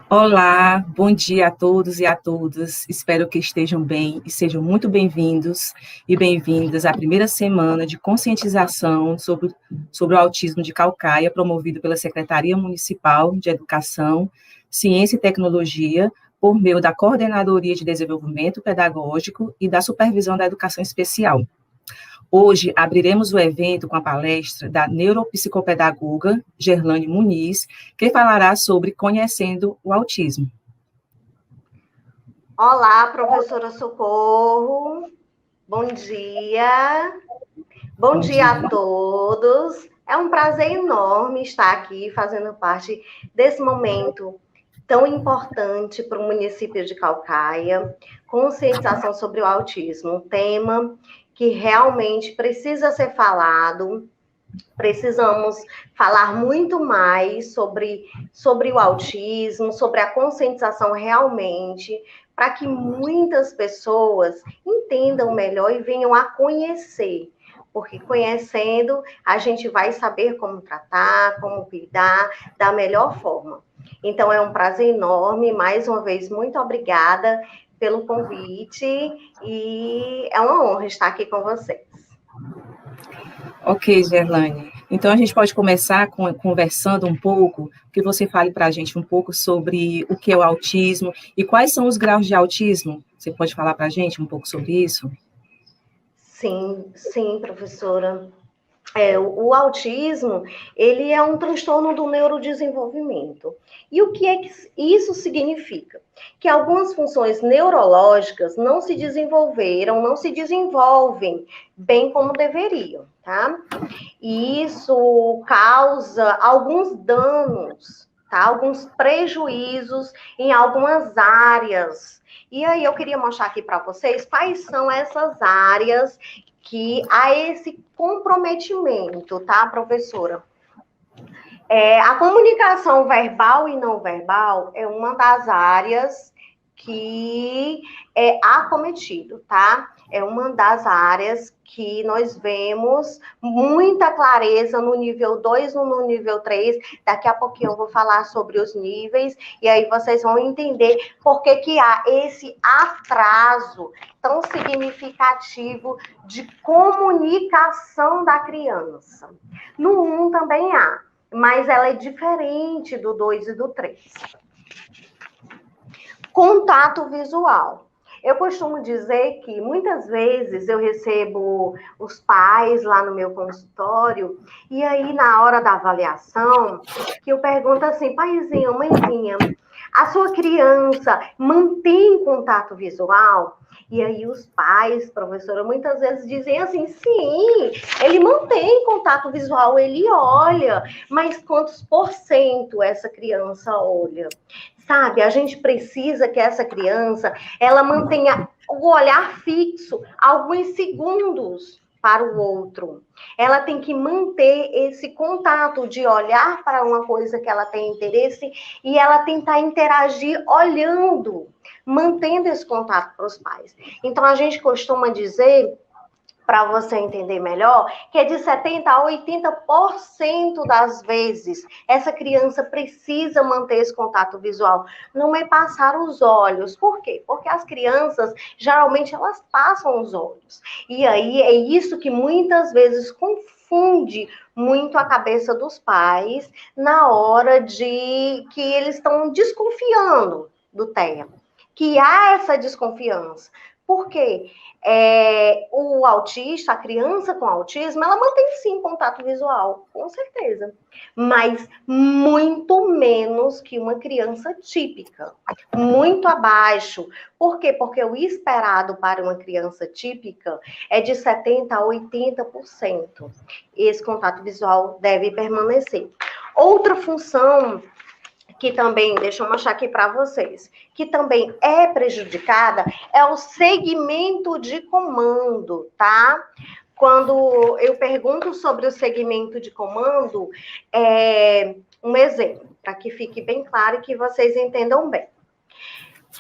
Olá, bom dia a todos e a todas. Espero que estejam bem e sejam muito bem-vindos e bem-vindas à primeira semana de conscientização sobre o autismo de Caucaia, promovido pela Secretaria Municipal de Educação, Ciência e Tecnologia, por meio da Coordenadoria de Desenvolvimento Pedagógico e da Supervisão da Educação Especial. Hoje, abriremos o evento com a palestra da neuropsicopedagoga Gerlane Muniz, que falará sobre conhecendo o autismo. Olá, professora Socorro. Bom dia. Bom dia a todos. É um prazer enorme estar aqui fazendo parte desse momento tão importante para o município de Caucaia, conscientização sobre o autismo, um tema que realmente precisa ser falado. Precisamos falar muito mais sobre o autismo, sobre a conscientização realmente, para que muitas pessoas entendam melhor e venham a conhecer. Porque conhecendo, a gente vai saber como tratar, como cuidar da melhor forma. Então, é um prazer enorme. Mais uma vez, muito obrigada pelo convite e é uma honra estar aqui com vocês. Ok, Gerlane. Então, a gente pode começar conversando um pouco, que você fale para a gente um pouco sobre o que é o autismo e quais são os graus de autismo. Você pode falar para a gente um pouco sobre isso? Sim, professora. O autismo, ele é um transtorno do neurodesenvolvimento. E o que é que isso significa? Que algumas funções neurológicas não se desenvolveram, não se desenvolvem bem como deveriam, tá? E isso causa alguns danos, tá? Alguns prejuízos em algumas áreas. E aí eu queria mostrar aqui para vocês quais são essas áreas que há esse comprometimento, tá, professora? A comunicação verbal e não verbal é uma das áreas que é acometido, tá? É uma das áreas que nós vemos muita clareza no nível 2 e no nível 3. Daqui a pouquinho eu vou falar sobre os níveis, e aí vocês vão entender por que há esse atraso tão significativo de comunicação da criança. No 1 também há, mas ela é diferente do 2 e do 3. Contato visual. Eu costumo dizer que muitas vezes eu recebo os pais lá no meu consultório, e aí na hora da avaliação, que eu pergunto assim, paizinho, mãezinha, a sua criança mantém contato visual? E aí os pais, professora, muitas vezes dizem assim, sim, ele mantém contato visual, ele olha, mas quantos por cento essa criança olha? Sabe, a gente precisa que essa criança, ela mantenha o olhar fixo alguns segundos para o outro. Ela tem que manter esse contato de olhar para uma coisa que ela tem interesse e ela tentar interagir olhando, mantendo esse contato para os pais. Então, a gente costuma dizer, para você entender melhor, que é de 70% a 80% das vezes essa criança precisa manter esse contato visual. Não é passar os olhos. Por quê? Porque as crianças, geralmente, elas passam os olhos. E aí é isso que muitas vezes confunde muito a cabeça dos pais na hora de que eles estão desconfiando do TEA. Que há essa desconfiança. Por quê? O autista, a criança com autismo, ela mantém sim contato visual, com certeza, mas muito menos que uma criança típica, muito abaixo. Por quê? Porque o esperado para uma criança típica é de 70% a 80%. Esse contato visual deve permanecer. Outra função que também, deixa eu mostrar aqui para vocês, que também é prejudicada, é o segmento de comando, tá? Quando eu pergunto sobre o segmento de comando, um exemplo, para que fique bem claro e que vocês entendam bem.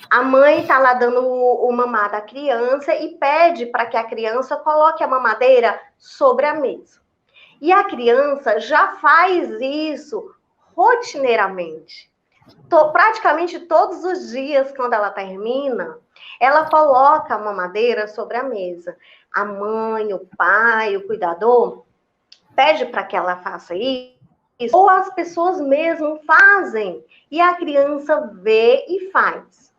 A mãe está lá dando o mamar à criança e pede para que a criança coloque a mamadeira sobre a mesa. E a criança já faz isso rotineiramente. praticamente todos os dias, quando ela termina, ela coloca a mamadeira sobre a mesa. A mãe, o pai, o cuidador pede para que ela faça isso, ou as pessoas mesmo fazem, e a criança vê e faz.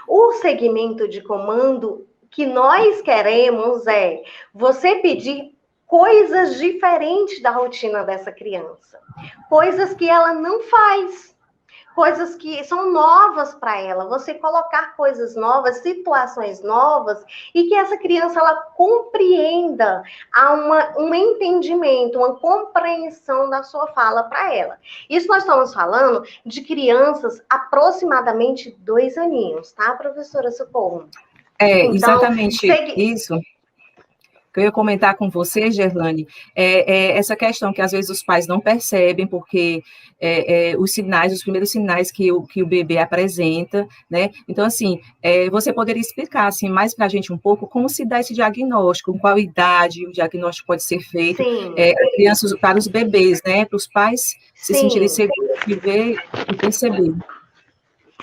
O segmento de comando que nós queremos é você pedir coisas diferentes da rotina dessa criança, coisas que ela não faz, coisas que são novas para ela, você colocar coisas novas, situações novas, e que essa criança ela compreenda, um entendimento, uma compreensão da sua fala para ela. Isso nós estamos falando de crianças aproximadamente 2 aninhos, tá, professora Socorro? Então, Exatamente isso que eu ia comentar com você, Gerlane, essa questão que às vezes os pais não percebem, porque os primeiros sinais que o bebê apresenta, né? Então, assim, você poderia explicar assim, mais para a gente um pouco como se dá esse diagnóstico, com qual idade o diagnóstico pode ser feito, crianças, para os bebês, né? Para os pais se sentirem seguros de ver e perceber.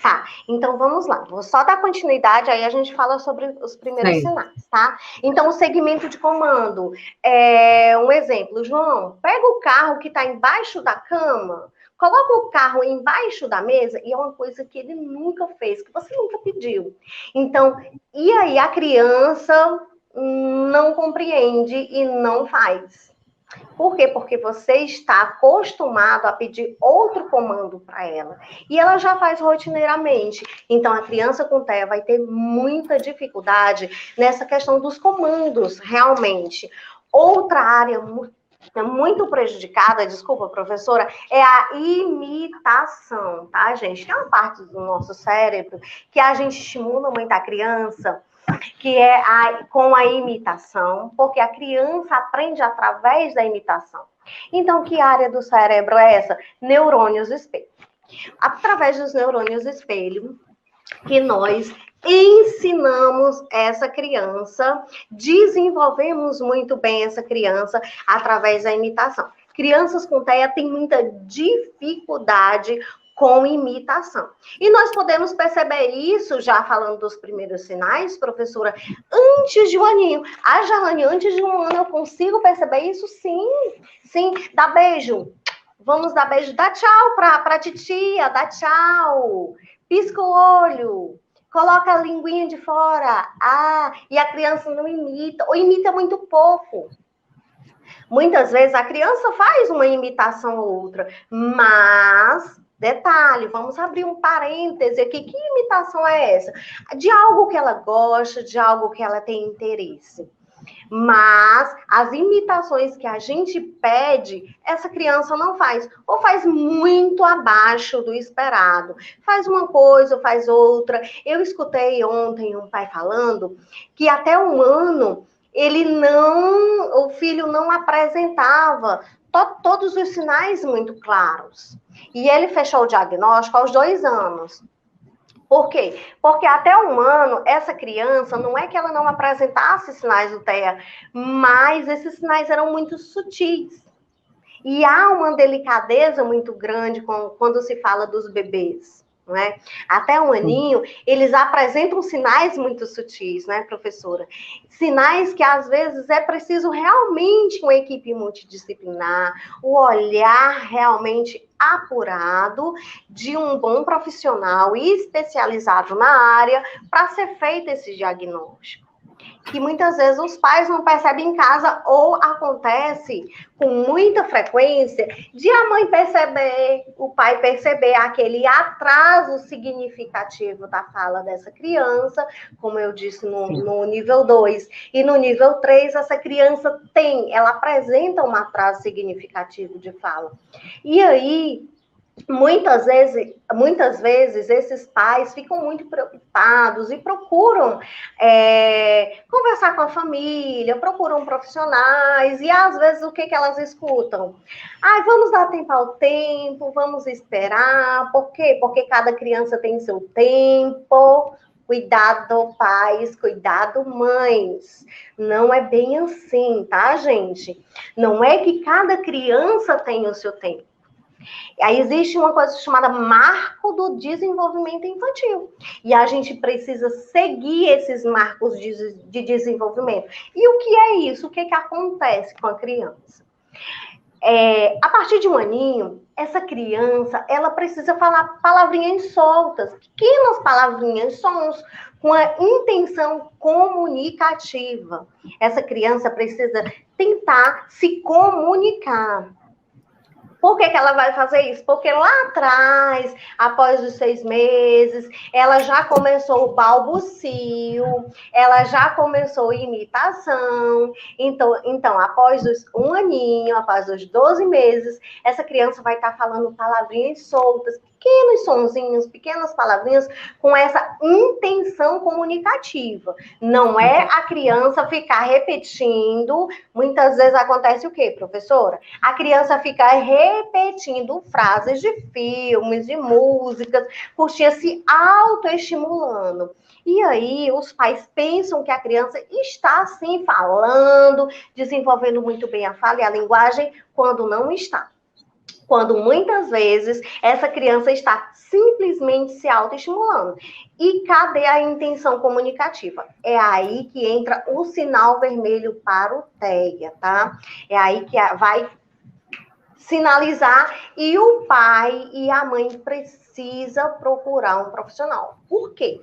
Tá, então vamos lá. Vou só dar continuidade, aí a gente fala sobre os primeiros sinais, tá? Então, o segmento de comando. Um exemplo, João, pega o carro que está embaixo da cama, coloca o carro embaixo da mesa, e é uma coisa que ele nunca fez, que você nunca pediu. Então, e aí a criança não compreende e não faz. Por quê? Porque você está acostumado a pedir outro comando para ela. E ela já faz rotineiramente. Então, a criança com TEA vai ter muita dificuldade nessa questão dos comandos, realmente. Outra área muito prejudicada, desculpa, professora, é a imitação, tá, gente? Tem uma parte do nosso cérebro que a gente estimula muito a criança, que é com a imitação, porque a criança aprende através da imitação. Então, que área do cérebro é essa? Neurônios espelho. Através dos neurônios espelho, que nós ensinamos essa criança, desenvolvemos muito bem essa criança através da imitação. Crianças com TEA têm muita dificuldade com imitação. E nós podemos perceber isso, já falando dos primeiros sinais, professora, antes de um aninho. Gerlane, antes de um ano eu consigo perceber isso? Sim, sim. Dá beijo. Vamos dar beijo. Dá tchau para titia, dá tchau. Pisca o olho. Coloca a linguinha de fora. E a criança não imita, ou imita muito pouco. Muitas vezes a criança faz uma imitação ou outra, mas... Detalhe, vamos abrir um parêntese aqui. Que imitação é essa? De algo que ela gosta, de algo que ela tem interesse. Mas as imitações que a gente pede, essa criança não faz. Ou faz muito abaixo do esperado. Faz uma coisa, ou faz outra. Eu escutei ontem um pai falando que até 1 ano o filho não apresentava todos os sinais muito claros. E ele fechou o diagnóstico aos 2 anos. Por quê? Porque até 1 ano, essa criança, não é que ela não apresentasse sinais do TEA, mas esses sinais eram muito sutis. E há uma delicadeza muito grande quando se fala dos bebês. Não é? Até 1 aninho, eles apresentam sinais muito sutis, né, professora? Sinais que, às vezes, é preciso realmente uma equipe multidisciplinar, o olhar realmente apurado de um bom profissional especializado na área para ser feito esse diagnóstico. Que muitas vezes os pais não percebem em casa, ou acontece com muita frequência de a mãe perceber, o pai perceber aquele atraso significativo da fala dessa criança, como eu disse no nível 2. E no nível 3, essa criança ela apresenta um atraso significativo de fala. E aí, muitas vezes esses pais ficam muito preocupados e procuram conversar com a família, procuram profissionais, e às vezes o que elas escutam? Vamos dar tempo ao tempo, vamos esperar. Por quê? Porque cada criança tem seu tempo. Cuidado, pais, cuidado, mães. Não é bem assim, tá, gente? Não é que cada criança tem o seu tempo. Aí existe uma coisa chamada marco do desenvolvimento infantil. E a gente precisa seguir esses marcos de desenvolvimento. E o que é isso? O que acontece com a criança? A partir de um aninho, essa criança, ela precisa falar palavrinhas soltas, pequenas palavrinhas, sons, com a intenção comunicativa. Essa criança precisa tentar se comunicar. Por que ela vai fazer isso? Porque lá atrás, após os 6 meses, ela já começou o balbucio, ela já começou a imitação. Então após um aninho, após os 12 meses, essa criança vai estar falando palavrinhas soltas, pequenos sonzinhos, pequenas palavrinhas, com essa intenção comunicativa. Não é a criança ficar repetindo. Muitas vezes acontece o quê, professora? A criança fica repetindo frases de filmes, de músicas, curtia se autoestimulando. E aí, os pais pensam que a criança está, sim, falando, desenvolvendo muito bem a fala e a linguagem, quando não está. Quando muitas vezes essa criança está simplesmente se autoestimulando. E cadê a intenção comunicativa? É aí que entra o sinal vermelho para o TEA, tá? É aí que vai sinalizar e o pai e a mãe precisa procurar um profissional. Por quê?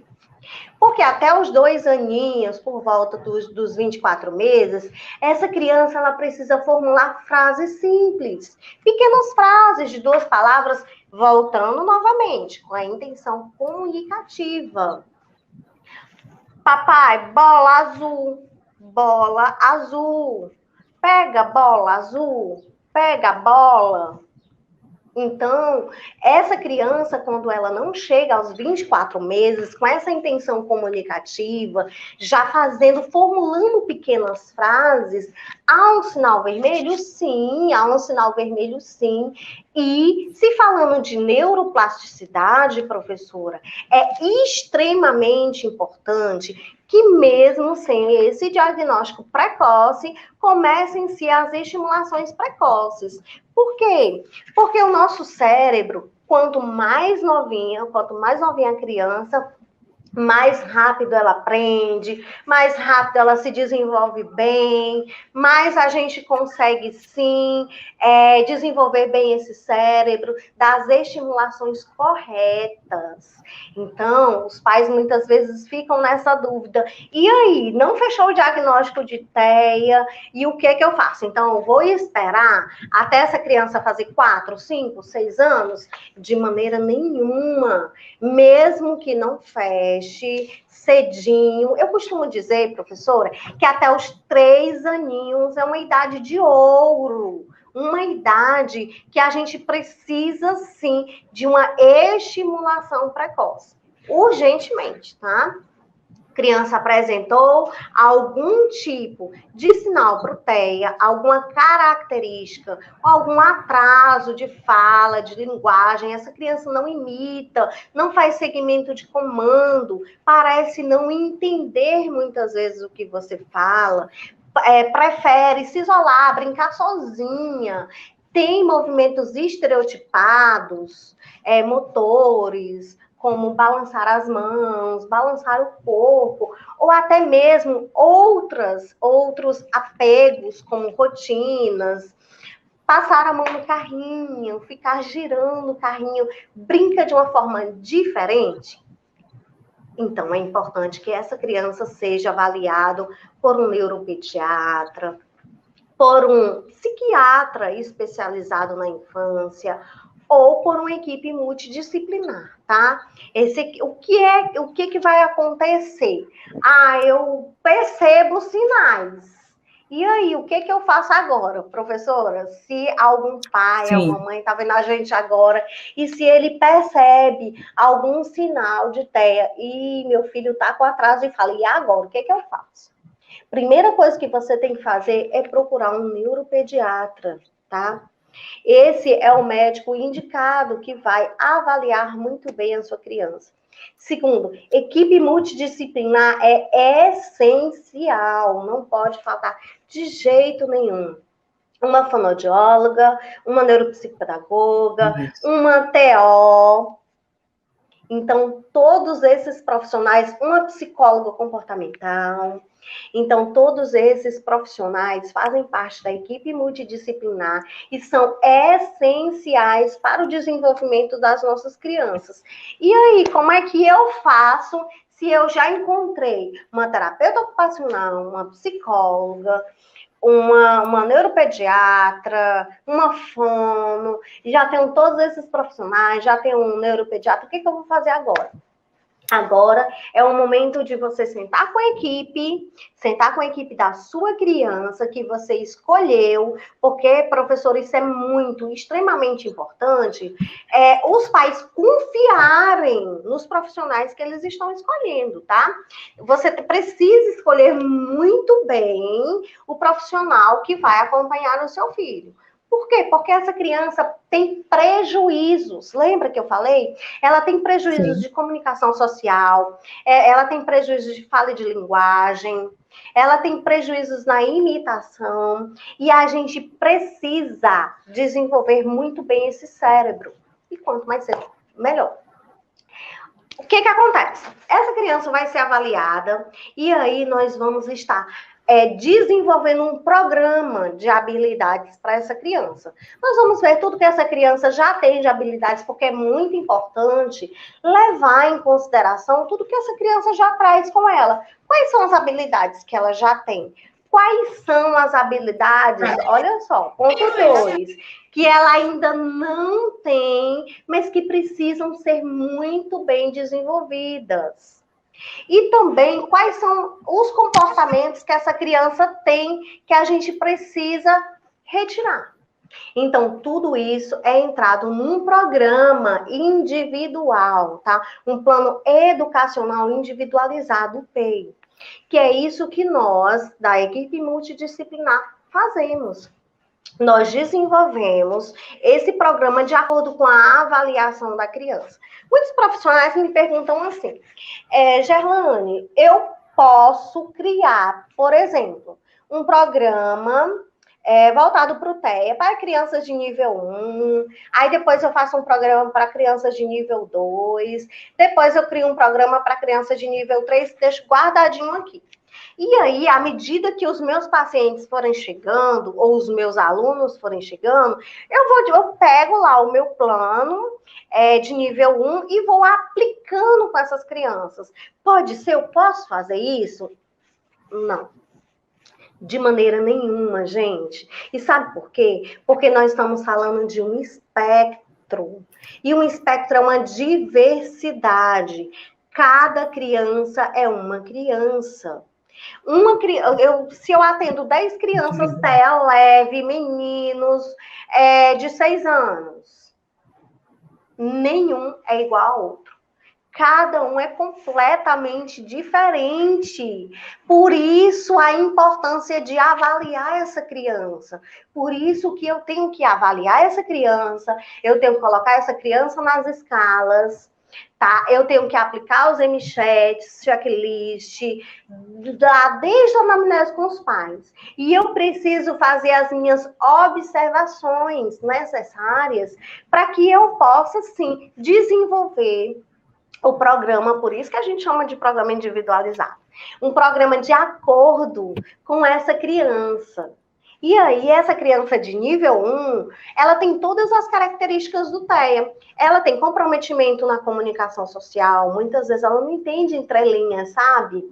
Porque até os 2 aninhos, por volta dos 24 meses, essa criança ela precisa formular frases simples, pequenas frases de 2 palavras, voltando novamente, com a intenção comunicativa. Papai, bola azul, bola azul. Pega bola azul, pega bola. Então, essa criança, quando ela não chega aos 24 meses, com essa intenção comunicativa, já formulando pequenas frases, há um sinal vermelho? Sim, há um sinal vermelho, sim. E, se falando de neuroplasticidade, professora, é extremamente importante que mesmo sem esse diagnóstico precoce, comecem-se as estimulações precoces. Por quê? Porque o nosso cérebro, quanto mais novinha a criança, mais rápido ela aprende, mais rápido ela se desenvolve bem, mais a gente consegue, sim, desenvolver bem esse cérebro, das estimulações corretas. Então, os pais muitas vezes ficam nessa dúvida. E aí, não fechou o diagnóstico de TEA, e o que eu faço? Então, eu vou esperar até essa criança fazer 4, 5, 6 anos? De maneira nenhuma. Mesmo que não feche cedinho. Eu costumo dizer, professora, que até os 3 aninhos é uma idade de ouro. Uma idade que a gente precisa, sim, de uma estimulação precoce. Urgentemente, tá? Criança apresentou algum tipo de sinal para o TEA, alguma característica, algum atraso de fala, de linguagem, essa criança não imita, não faz segmento de comando, parece não entender muitas vezes o que você fala, prefere se isolar, brincar sozinha, tem movimentos estereotipados, motores, como balançar as mãos, balançar o corpo, ou até mesmo outros apegos, como rotinas, passar a mão no carrinho, ficar girando o carrinho, brinca de uma forma diferente. Então, é importante que essa criança seja avaliada por um neuropediatra, por um psiquiatra especializado na infância, ou por uma equipe multidisciplinar, tá? O que vai acontecer? Eu percebo sinais. E aí, o que eu faço agora, professora? Se algum pai, Sim. alguma mãe está vendo a gente agora, e se ele percebe algum sinal de TEA, e meu filho está com atraso, e fala, e agora, o que eu faço? Primeira coisa que você tem que fazer é procurar um neuropediatra, tá? Esse é o médico indicado que vai avaliar muito bem a sua criança. Segundo, equipe multidisciplinar é essencial, não pode faltar de jeito nenhum. uma fonoaudióloga, uma neuropsicopedagoga, uma TO. Então, todos esses profissionais, uma psicóloga comportamental. Então, todos esses profissionais fazem parte da equipe multidisciplinar e são essenciais para o desenvolvimento das nossas crianças. E aí, como é que eu faço se eu já encontrei uma terapeuta ocupacional, uma psicóloga, uma neuropediatra, uma fono, já tenho todos esses profissionais, já tenho um neuropediatra, o que eu vou fazer agora? Agora é o momento de você sentar com a equipe da sua criança que você escolheu, porque, professor, isso é extremamente importante, os pais confiarem nos profissionais que eles estão escolhendo, tá? Você precisa escolher muito bem o profissional que vai acompanhar o seu filho. Por quê? Porque essa criança tem prejuízos. Lembra que eu falei? Ela tem prejuízos de comunicação social, ela tem prejuízos de fala de linguagem, ela tem prejuízos na imitação, e a gente precisa desenvolver muito bem esse cérebro. E quanto mais cedo, melhor. O que acontece? Essa criança vai ser avaliada, e aí nós vamos estar desenvolvendo um programa de habilidades para essa criança. Nós vamos ver tudo que essa criança já tem de habilidades, porque é muito importante levar em consideração tudo que essa criança já traz com ela. Quais são as habilidades que ela já tem? Quais são as habilidades, olha só, ponto 2, que ela ainda não tem, mas que precisam ser muito bem desenvolvidas? E também quais são os comportamentos que essa criança tem que a gente precisa retirar. Então, tudo isso é entrado num programa individual, tá? Um plano educacional individualizado, o PEI. Que é isso que nós, da equipe multidisciplinar, fazemos. Nós desenvolvemos esse programa de acordo com a avaliação da criança. Muitos profissionais me perguntam assim, Gerlane, eu posso criar, por exemplo, um programa voltado para o TEA, para crianças de nível 1, aí depois eu faço um programa para crianças de nível 2, depois eu crio um programa para crianças de nível 3, deixo guardadinho aqui. E aí, à medida que os meus pacientes forem chegando, ou os meus alunos forem chegando, eu pego lá o meu plano de nível 1 e vou aplicando com essas crianças. Pode ser, eu posso fazer isso? Não. De maneira nenhuma, gente. E sabe por quê? Porque nós estamos falando de um espectro. E um espectro é uma diversidade. Cada criança é uma criança. Se eu atendo 10 crianças TEA leve, meninos de 6 anos, nenhum é igual ao outro. Cada um é completamente diferente. Por isso a importância de avaliar essa criança. Por isso que eu tenho que avaliar essa criança, eu tenho que colocar essa criança nas escalas, tá? Eu tenho que aplicar os MCHATs, checklist, desde a anamnese com os pais. E eu preciso fazer as minhas observações necessárias para que eu possa, sim, desenvolver o programa, por isso que a gente chama de programa individualizado. Um programa de acordo com essa criança. E aí, essa criança de nível 1, ela tem todas as características do TEA. Ela tem comprometimento na comunicação social, muitas vezes ela não entende entrelinhas, sabe?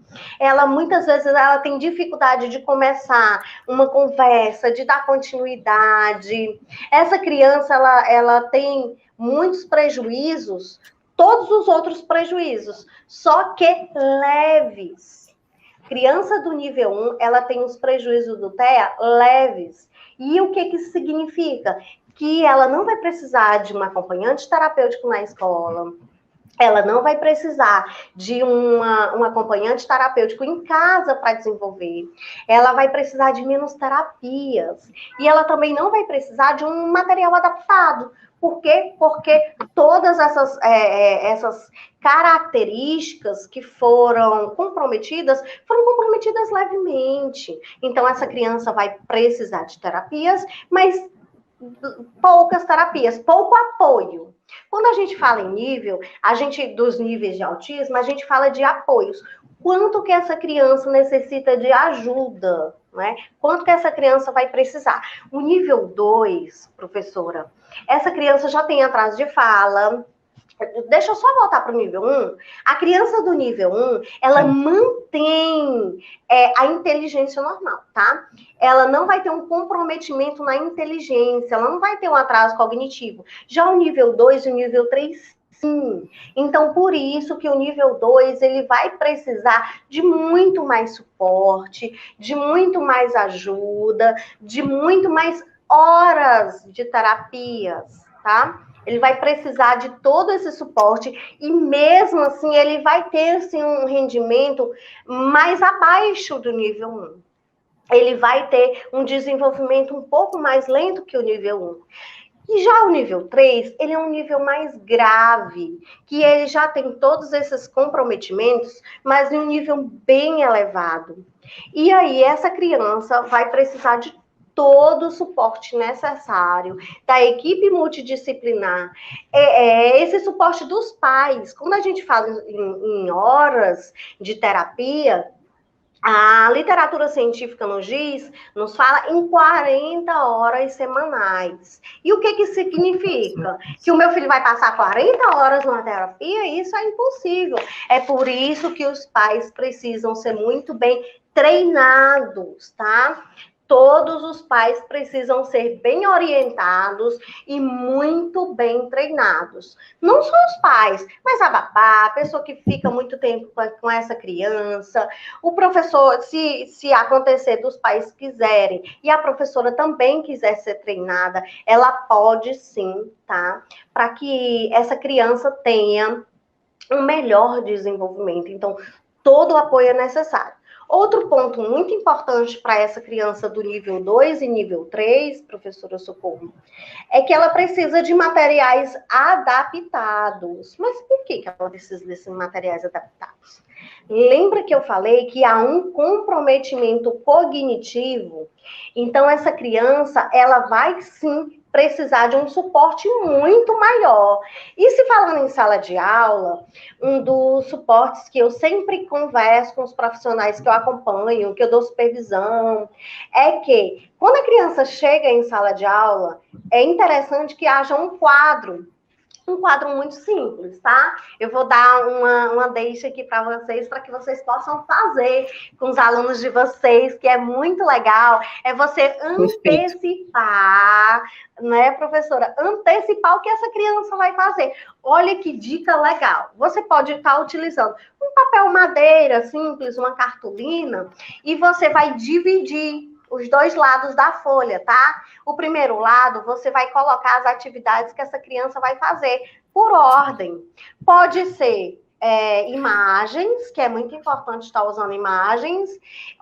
Muitas vezes ela tem dificuldade de começar uma conversa, de dar continuidade. Essa criança, ela tem muitos prejuízos, todos os outros prejuízos, só que leves. Criança do nível 1, ela tem os prejuízos do TEA leves. E o que isso significa? Que ela não vai precisar de um acompanhante terapêutico na escola, ela não vai precisar de um acompanhante terapêutico em casa para desenvolver. Ela vai precisar de menos terapias. E ela também não vai precisar de um material adaptado, Por quê? Porque todas essas características que foram comprometidas levemente. Então, essa criança vai precisar de terapias, mas poucas terapias, pouco apoio. Quando a gente fala em nível, dos níveis de autismo, a gente fala de apoios. Quanto que essa criança necessita de ajuda, né? Quanto que essa criança vai precisar? O nível 2, professora, essa criança já tem atraso de fala. Deixa eu só voltar para o nível 1. A criança do nível 1, ela mantém a inteligência normal, tá? Ela não vai ter um comprometimento na inteligência, ela não vai ter um atraso cognitivo. Já o nível 2 e o nível 3, sim. Então, por isso que o nível 2, ele vai precisar de muito mais suporte, de muito mais ajuda, de muito mais horas de terapias, tá? Ele vai precisar de todo esse suporte e mesmo assim ele vai ter assim, um rendimento mais abaixo do nível 1. Ele vai ter um desenvolvimento um pouco mais lento que o nível 1. E já o nível 3, ele é um nível mais grave, que ele já tem todos esses comprometimentos, mas em um nível bem elevado. E aí essa criança vai precisar de todo o suporte necessário da equipe multidisciplinar, esse suporte dos pais. Quando a gente fala em horas de terapia, a literatura científica nos fala em 40 horas semanais. E o que que significa? Que o meu filho vai passar 40 horas numa terapia? Isso é impossível. É por isso que os pais precisam ser muito bem treinados, tá? Todos os pais precisam ser bem orientados e muito bem treinados. Não só os pais, mas a babá, a pessoa que fica muito tempo com essa criança, o professor, se acontecer dos pais quiserem, e a professora também quiser ser treinada, ela pode sim, tá? Para que essa criança tenha um melhor desenvolvimento. Então, todo o apoio é necessário. Outro ponto muito importante para essa criança do nível 2 e nível 3, professora Socorro, é que ela precisa de materiais adaptados. Mas por que ela precisa desses materiais adaptados? Lembra que eu falei que há um comprometimento cognitivo? Então, essa criança, ela vai sim precisar de um suporte muito maior. E se falando em sala de aula, um dos suportes que eu sempre converso com os profissionais que eu acompanho, que eu dou supervisão, é que quando a criança chega em sala de aula, é interessante que haja um quadro muito simples, tá? Eu vou dar uma deixa aqui para vocês, para que vocês possam fazer com os alunos de vocês, que é muito legal, é você antecipar, né, professora? Antecipar o que essa criança vai fazer. Olha que dica legal. Você pode estar utilizando um papel madeira simples, uma cartolina, e você vai dividir os dois lados da folha, tá? O primeiro lado, você vai colocar as atividades que essa criança vai fazer por ordem. Pode ser imagens, que é muito importante estar usando imagens,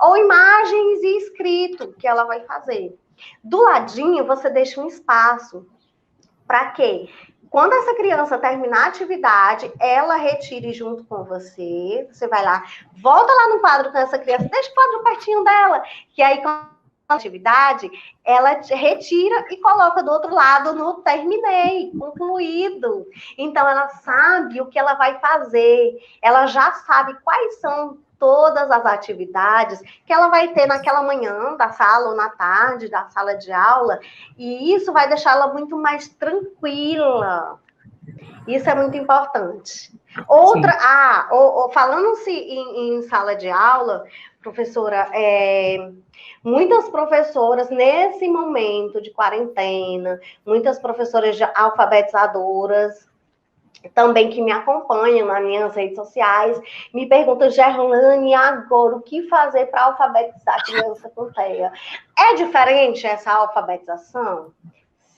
ou imagens e escrito, que ela vai fazer. Do ladinho, você deixa um espaço. Para quê? Quando essa criança terminar a atividade, ela retire junto com você. Você vai lá, volta lá no quadro com essa criança, deixa o quadro pertinho dela, que aí atividade, ela retira e coloca do outro lado no terminei, concluído. Então, ela sabe o que ela vai fazer, ela já sabe quais são todas as atividades que ela vai ter naquela manhã da sala ou na tarde da sala de aula, e isso vai deixá-la muito mais tranquila. Isso é muito importante. Outra, falando-se em sala de aula, professora, muitas professoras, nesse momento de quarentena, muitas professoras alfabetizadoras, também que me acompanham nas minhas redes sociais, me perguntam, Gerlane, agora o que fazer para alfabetizar a criança com TEA? É diferente essa alfabetização?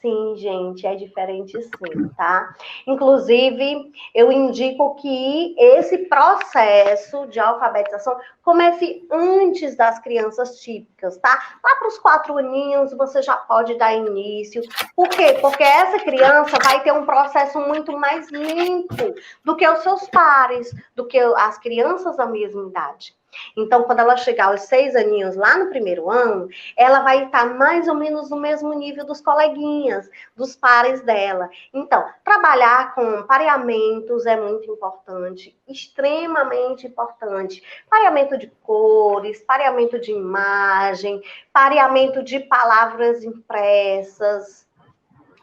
Sim, gente, é diferente sim, tá? Inclusive, eu indico que esse processo de alfabetização comece antes das crianças típicas, tá? Lá para os 4 aninhos você já pode dar início. Por quê? Porque essa criança vai ter um processo muito mais limpo do que os seus pares, do que as crianças da mesma idade. Então, quando ela chegar aos 6 aninhos lá no primeiro ano, ela vai estar mais ou menos no mesmo nível dos coleguinhas, dos pares dela. Então, trabalhar com pareamentos é muito importante, extremamente importante. Pareamento de cores, pareamento de imagem, pareamento de palavras impressas.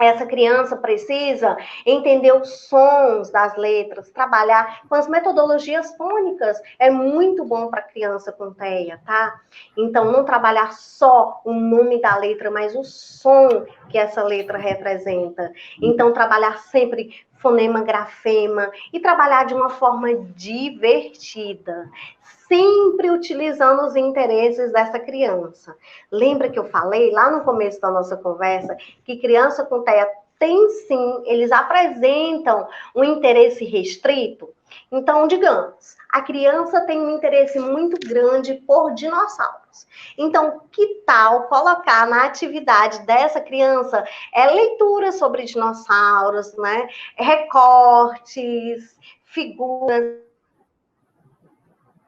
Essa criança precisa entender os sons das letras, trabalhar com as metodologias fônicas. É muito bom para criança com TEA, tá? Então, não trabalhar só o nome da letra, mas o som que essa letra representa. Então, trabalhar sempre fonema, grafema e trabalhar de uma forma divertida, sempre utilizando os interesses dessa criança. Lembra que eu falei lá no começo da nossa conversa que criança com TEA tem sim, eles apresentam um interesse restrito? Então, digamos, a criança tem um interesse muito grande por dinossauros. Então, que tal colocar na atividade dessa criança leitura sobre dinossauros, né? Recortes, figuras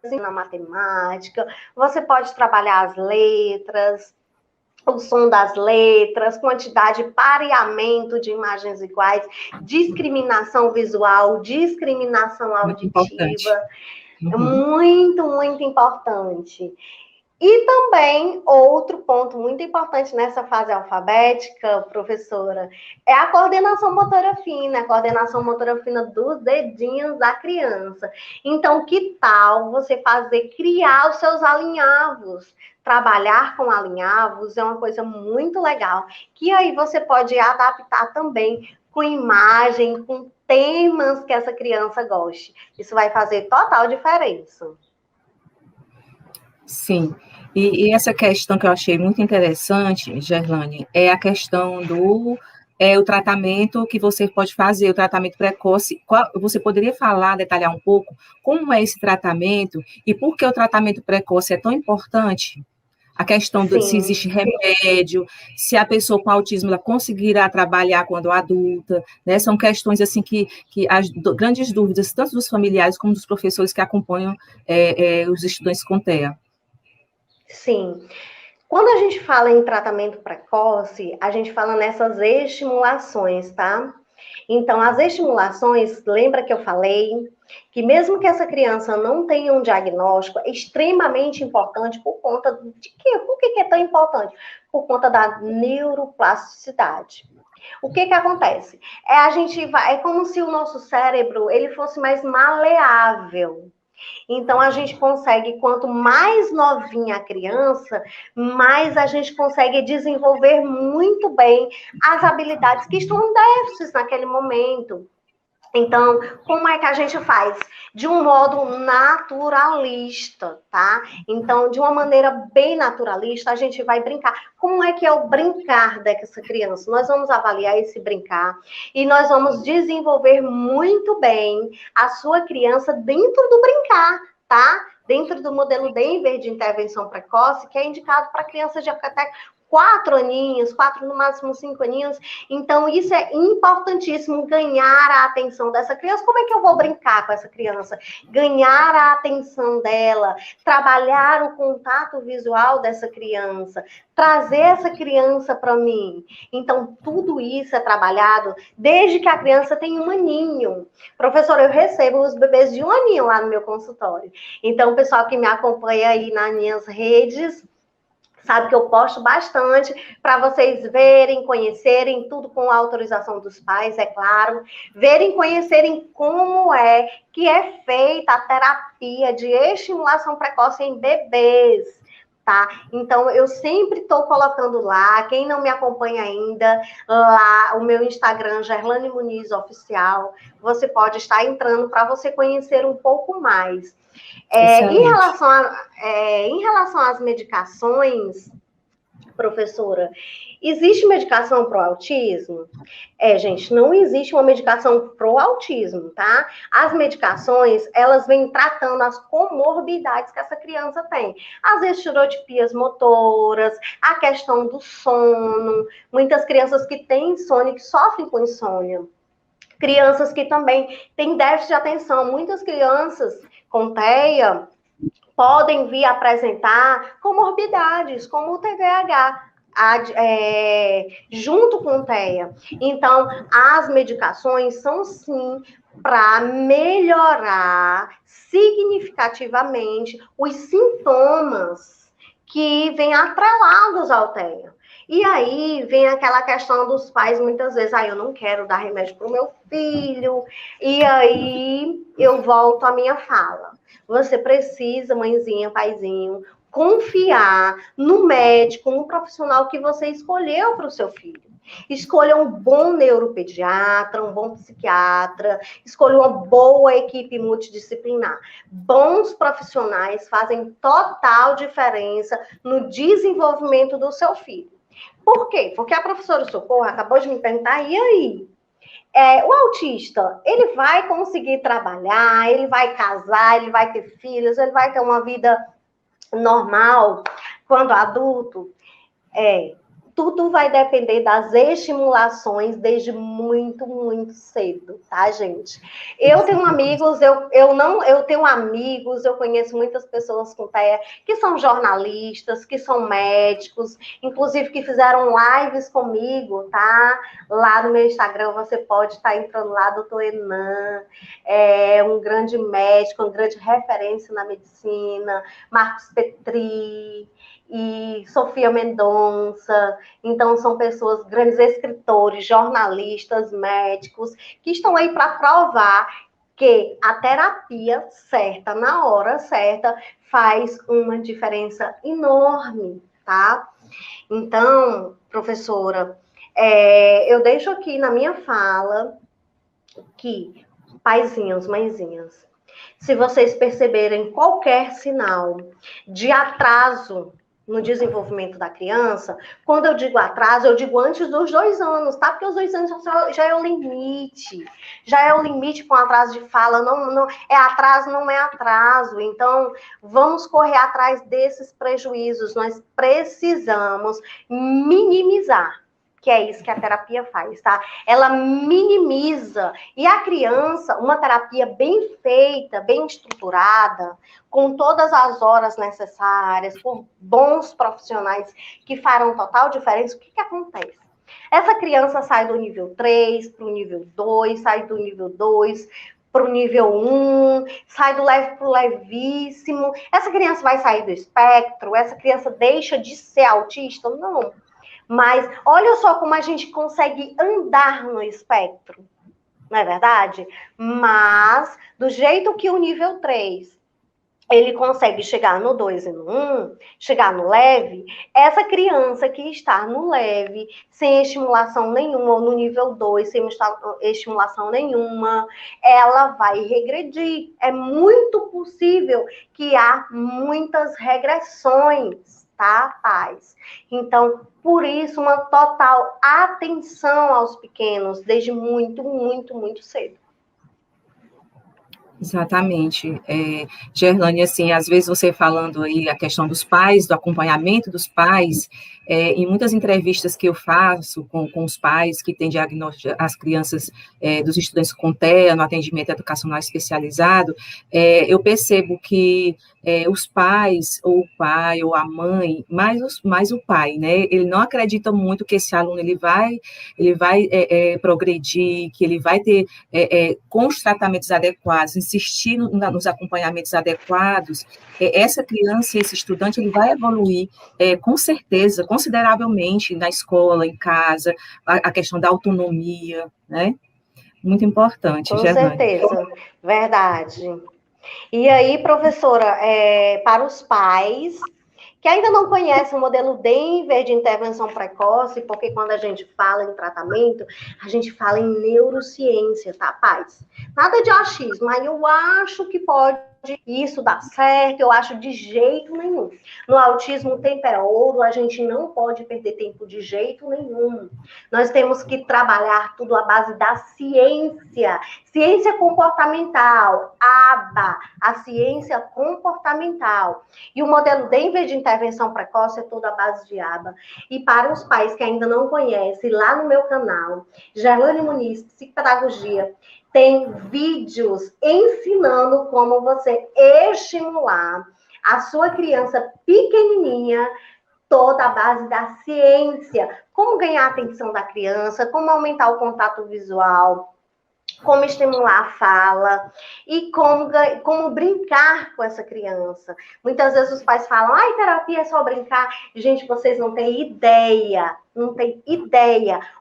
na matemática, você pode trabalhar as letras, o som das letras, quantidade, pareamento de imagens iguais, discriminação visual, discriminação Muito importante. auditiva. É muito, muito importante. E também, outro ponto muito importante nessa fase alfabética, professora, é a coordenação motora fina, dos dedinhos da criança. Então, que tal você criar os seus alinhavos? Trabalhar com alinhavos é uma coisa muito legal, que aí você pode adaptar também com imagem, com temas que essa criança goste. Isso vai fazer total diferença. Sim. E essa questão que eu achei muito interessante, Gerlane, é a questão do o tratamento que você pode fazer, o tratamento precoce. Você poderia falar, detalhar um pouco como é esse tratamento e por que o tratamento precoce é tão importante? A questão de se existe remédio, se a pessoa com autismo ela conseguirá trabalhar quando adulta, né? São questões assim que as grandes dúvidas, tanto dos familiares como dos professores que acompanham os estudantes com TEA. Sim. Quando a gente fala em tratamento precoce, a gente fala nessas estimulações, tá? Então, as estimulações, lembra que eu falei que mesmo que essa criança não tenha um diagnóstico, é extremamente importante por conta de quê? Por que é tão importante? Por conta da neuroplasticidade. O que acontece? É como se o nosso cérebro ele fosse mais maleável. Então, a gente consegue, quanto mais novinha a criança, mais a gente consegue desenvolver muito bem as habilidades que estão em déficit naquele momento. Então, como é que a gente faz? De um modo naturalista, tá? Então, de uma maneira bem naturalista, a gente vai brincar. Como é que é o brincar dessa criança? Nós vamos avaliar esse brincar e nós vamos desenvolver muito bem a sua criança dentro do brincar, tá? Dentro do modelo Denver de intervenção precoce, que é indicado para crianças de até 4 aninhos, 4 no máximo 5 aninhos. Então, isso é importantíssimo, ganhar a atenção dessa criança. Como é que eu vou brincar com essa criança? Ganhar a atenção dela, trabalhar o contato visual dessa criança, trazer essa criança para mim. Então, tudo isso é trabalhado desde que a criança tem 1 aninho. Professor, eu recebo os bebês de 1 aninho lá no meu consultório. Então, o pessoal que me acompanha aí nas minhas redes sabe que eu posto bastante para vocês verem, conhecerem, tudo com a autorização dos pais, é claro. Verem, conhecerem como é que é feita a terapia de estimulação precoce em bebês, tá? Então, eu sempre estou colocando lá, quem não me acompanha ainda, lá, o meu Instagram, Gerlane Muniz Oficial, você pode estar entrando para você conhecer um pouco mais. Em relação às medicações, Professora, existe medicação para o autismo? Gente, não existe uma medicação para o autismo, tá? As medicações, elas vêm tratando as comorbidades que essa criança tem. As estereotipias motoras, a questão do sono, muitas crianças que têm insônia, que sofrem com insônia. Crianças que também têm déficit de atenção. Muitas crianças com TEA podem vir apresentar comorbidades, como o TDAH, junto com o TEA. Então, as medicações são, sim, para melhorar significativamente os sintomas que vêm atrelados ao TEA. E aí vem aquela questão dos pais, muitas vezes, eu não quero dar remédio para o meu filho, e aí eu volto à minha fala. Você precisa, mãezinha, paizinho, confiar no médico, no profissional que você escolheu para o seu filho. Escolha um bom neuropediatra, um bom psiquiatra, escolha uma boa equipe multidisciplinar. Bons profissionais fazem total diferença no desenvolvimento do seu filho. Por quê? Porque a professora Socorro acabou de me perguntar, e aí? O autista, ele vai conseguir trabalhar, ele vai casar, ele vai ter filhos, ele vai ter uma vida normal quando adulto? Tudo vai depender das estimulações desde muito, muito cedo, tá, gente? Eu tenho amigos, eu conheço muitas pessoas com TEA que são jornalistas, que são médicos, inclusive que fizeram lives comigo, tá? Lá no meu Instagram, você pode estar entrando lá, doutor Enan, um grande médico, uma grande referência na medicina, Marcos Petri e Sofia Mendonça. Então, são pessoas, grandes escritores, jornalistas, médicos, que estão aí para provar que a terapia certa, na hora certa, faz uma diferença enorme, tá? Então, professora, eu deixo aqui na minha fala que, paizinhos, mãezinhas, se vocês perceberem qualquer sinal de atraso no desenvolvimento da criança, quando eu digo atraso, eu digo antes dos 2 anos, tá? Porque os 2 anos já é o limite. Já é o limite com atraso de fala. Não é atraso, não é atraso. Então, vamos correr atrás desses prejuízos. Nós precisamos minimizar, que é isso que a terapia faz, tá? Ela minimiza. E a criança, uma terapia bem feita, bem estruturada, com todas as horas necessárias, por bons profissionais que farão total diferença, o que acontece? Essa criança sai do nível 3 para o nível 2, sai do nível 2 para o nível 1, sai do leve para o levíssimo. Essa criança vai sair do espectro? Essa criança deixa de ser autista? Não. Mas olha só como a gente consegue andar no espectro, não é verdade? Mas, do jeito que o nível 3, ele consegue chegar no 2 e no 1, chegar no leve, essa criança que está no leve, sem estimulação nenhuma, ou no nível 2, sem estimulação nenhuma, ela vai regredir. É muito possível que há muitas regressões, tá, pais? Então, por isso, uma total atenção aos pequenos, desde muito, muito, muito cedo. Exatamente. Gerlane, assim, às vezes você falando aí a questão dos pais, do acompanhamento dos pais, em muitas entrevistas que eu faço com os pais que têm diagnóstico, as crianças dos estudantes com TEA, no atendimento educacional especializado, eu percebo que os pais, ou o pai, ou a mãe, mais o pai, né, ele não acredita muito que esse aluno ele vai progredir, que ele vai ter, com os tratamentos adequados, insistir nos acompanhamentos adequados, essa criança, esse estudante, ele vai evoluir, com certeza, consideravelmente, na escola, em casa, a questão da autonomia, né? Muito importante, Com Gerlane. certeza, verdade. E aí, professora, para os pais que ainda não conhecem o modelo Denver de intervenção precoce, porque quando a gente fala em tratamento, a gente fala em neurociência, tá, pais? Nada de achismo, aí eu acho que pode isso dá certo, eu acho de jeito nenhum. No autismo, o tempo é ouro, a gente não pode perder tempo de jeito nenhum. Nós temos que trabalhar tudo à base da ciência. Ciência comportamental, ABA, a ciência comportamental. E o modelo Denver de intervenção precoce é todo à base de ABA. E para os pais que ainda não conhecem, lá no meu canal, Gerlane Muniz, Psicopedagogia, tem vídeos ensinando como você estimular a sua criança pequenininha, toda a base da ciência. Como ganhar a atenção da criança, como aumentar o contato visual, como estimular a fala e como brincar com essa criança. Muitas vezes os pais falam, ai, terapia é só brincar. Gente, vocês não têm ideia,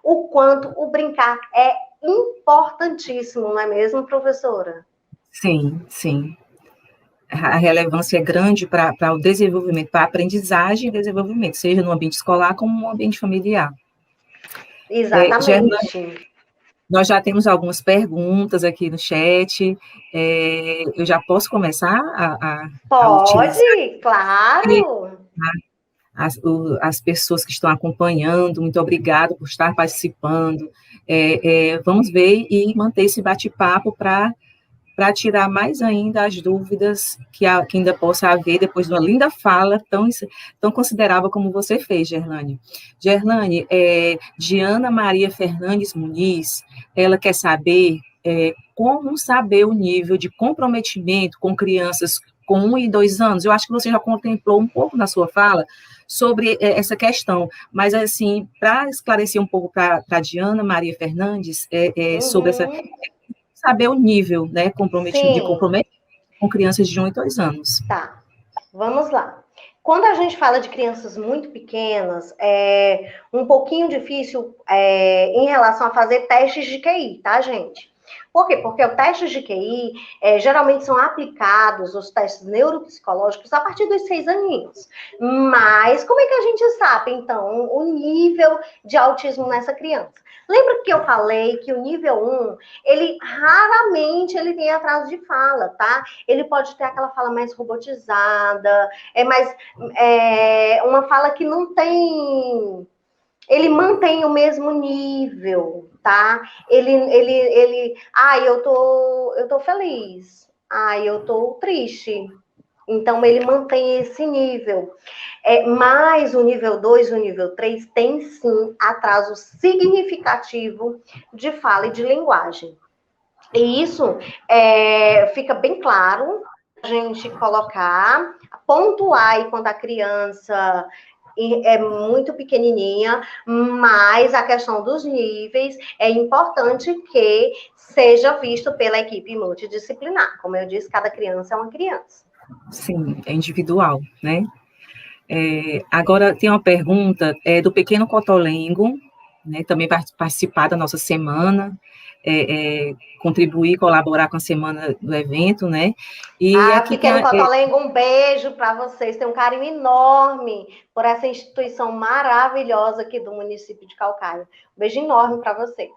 o quanto o brincar é importantíssimo, não é mesmo, professora? Sim, sim. A relevância é grande para o desenvolvimento, para a aprendizagem e desenvolvimento, seja no ambiente escolar como no ambiente familiar. Exatamente. Nós já temos algumas perguntas aqui no chat. Eu já posso começar a utilizar? Pode, claro. As pessoas que estão acompanhando, muito obrigado por estar participando. Vamos ver e manter esse bate-papo para tirar mais ainda as dúvidas que ainda possa haver depois de uma linda fala tão considerável como você fez, Gerlane. Gerlane, Diana Maria Fernandes Muniz, ela quer saber como saber o nível de comprometimento com crianças com 1 e 2 anos. Eu acho que você já contemplou um pouco na sua fala sobre essa questão, mas, assim, para esclarecer um pouco para a Diana Maria Fernandes, sobre essa saber o nível, né, de comprometimento com crianças de 1 e 2 anos. Tá, vamos lá. Quando a gente fala de crianças muito pequenas, é um pouquinho difícil em relação a fazer testes de QI, tá, gente? Por quê? Porque os testes de QI geralmente são aplicados, os testes neuropsicológicos, a partir dos 6 aninhos. Mas como é que a gente sabe, então, o nível de autismo nessa criança? Lembra que eu falei que o nível 1, ele raramente tem atraso de fala, tá? Ele pode ter aquela fala mais robotizada, uma fala que não tem... Ele mantém o mesmo nível, tá? Eu tô feliz. Eu tô triste. Então, ele mantém esse nível. Mas o nível 2, o nível 3 tem, sim, atraso significativo de fala e de linguagem. E isso fica bem claro a gente colocar, pontuar aí quando a criança é muito pequenininha, mas a questão dos níveis é importante que seja visto pela equipe multidisciplinar. Como eu disse, cada criança é uma criança. Sim, é individual, né? Agora, tem uma pergunta do Pequeno Cotolengo, né, também participar da nossa semana, contribuir, colaborar com a semana do evento, né? E aqui Pequeno Cotolengo, um beijo para vocês, tenho um carinho enorme por essa instituição maravilhosa aqui do município de Calcaia. Um beijo enorme para vocês.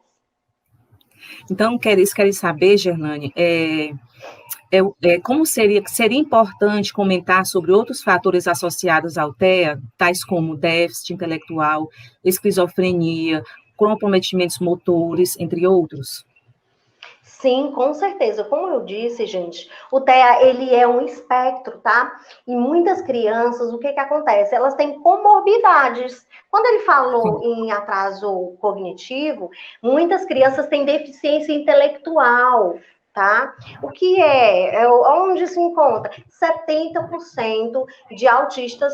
Então, quero saber, Gerlane, como seria importante comentar sobre outros fatores associados ao TEA, tais como déficit intelectual, esquizofrenia, comprometimentos motores, entre outros? Sim, com certeza. Como eu disse, gente, o TEA, ele é um espectro, tá? E muitas crianças, o que acontece? Elas têm comorbidades. Quando ele falou em atraso cognitivo, muitas crianças têm deficiência intelectual, tá? O que onde se encontra? 70% de autistas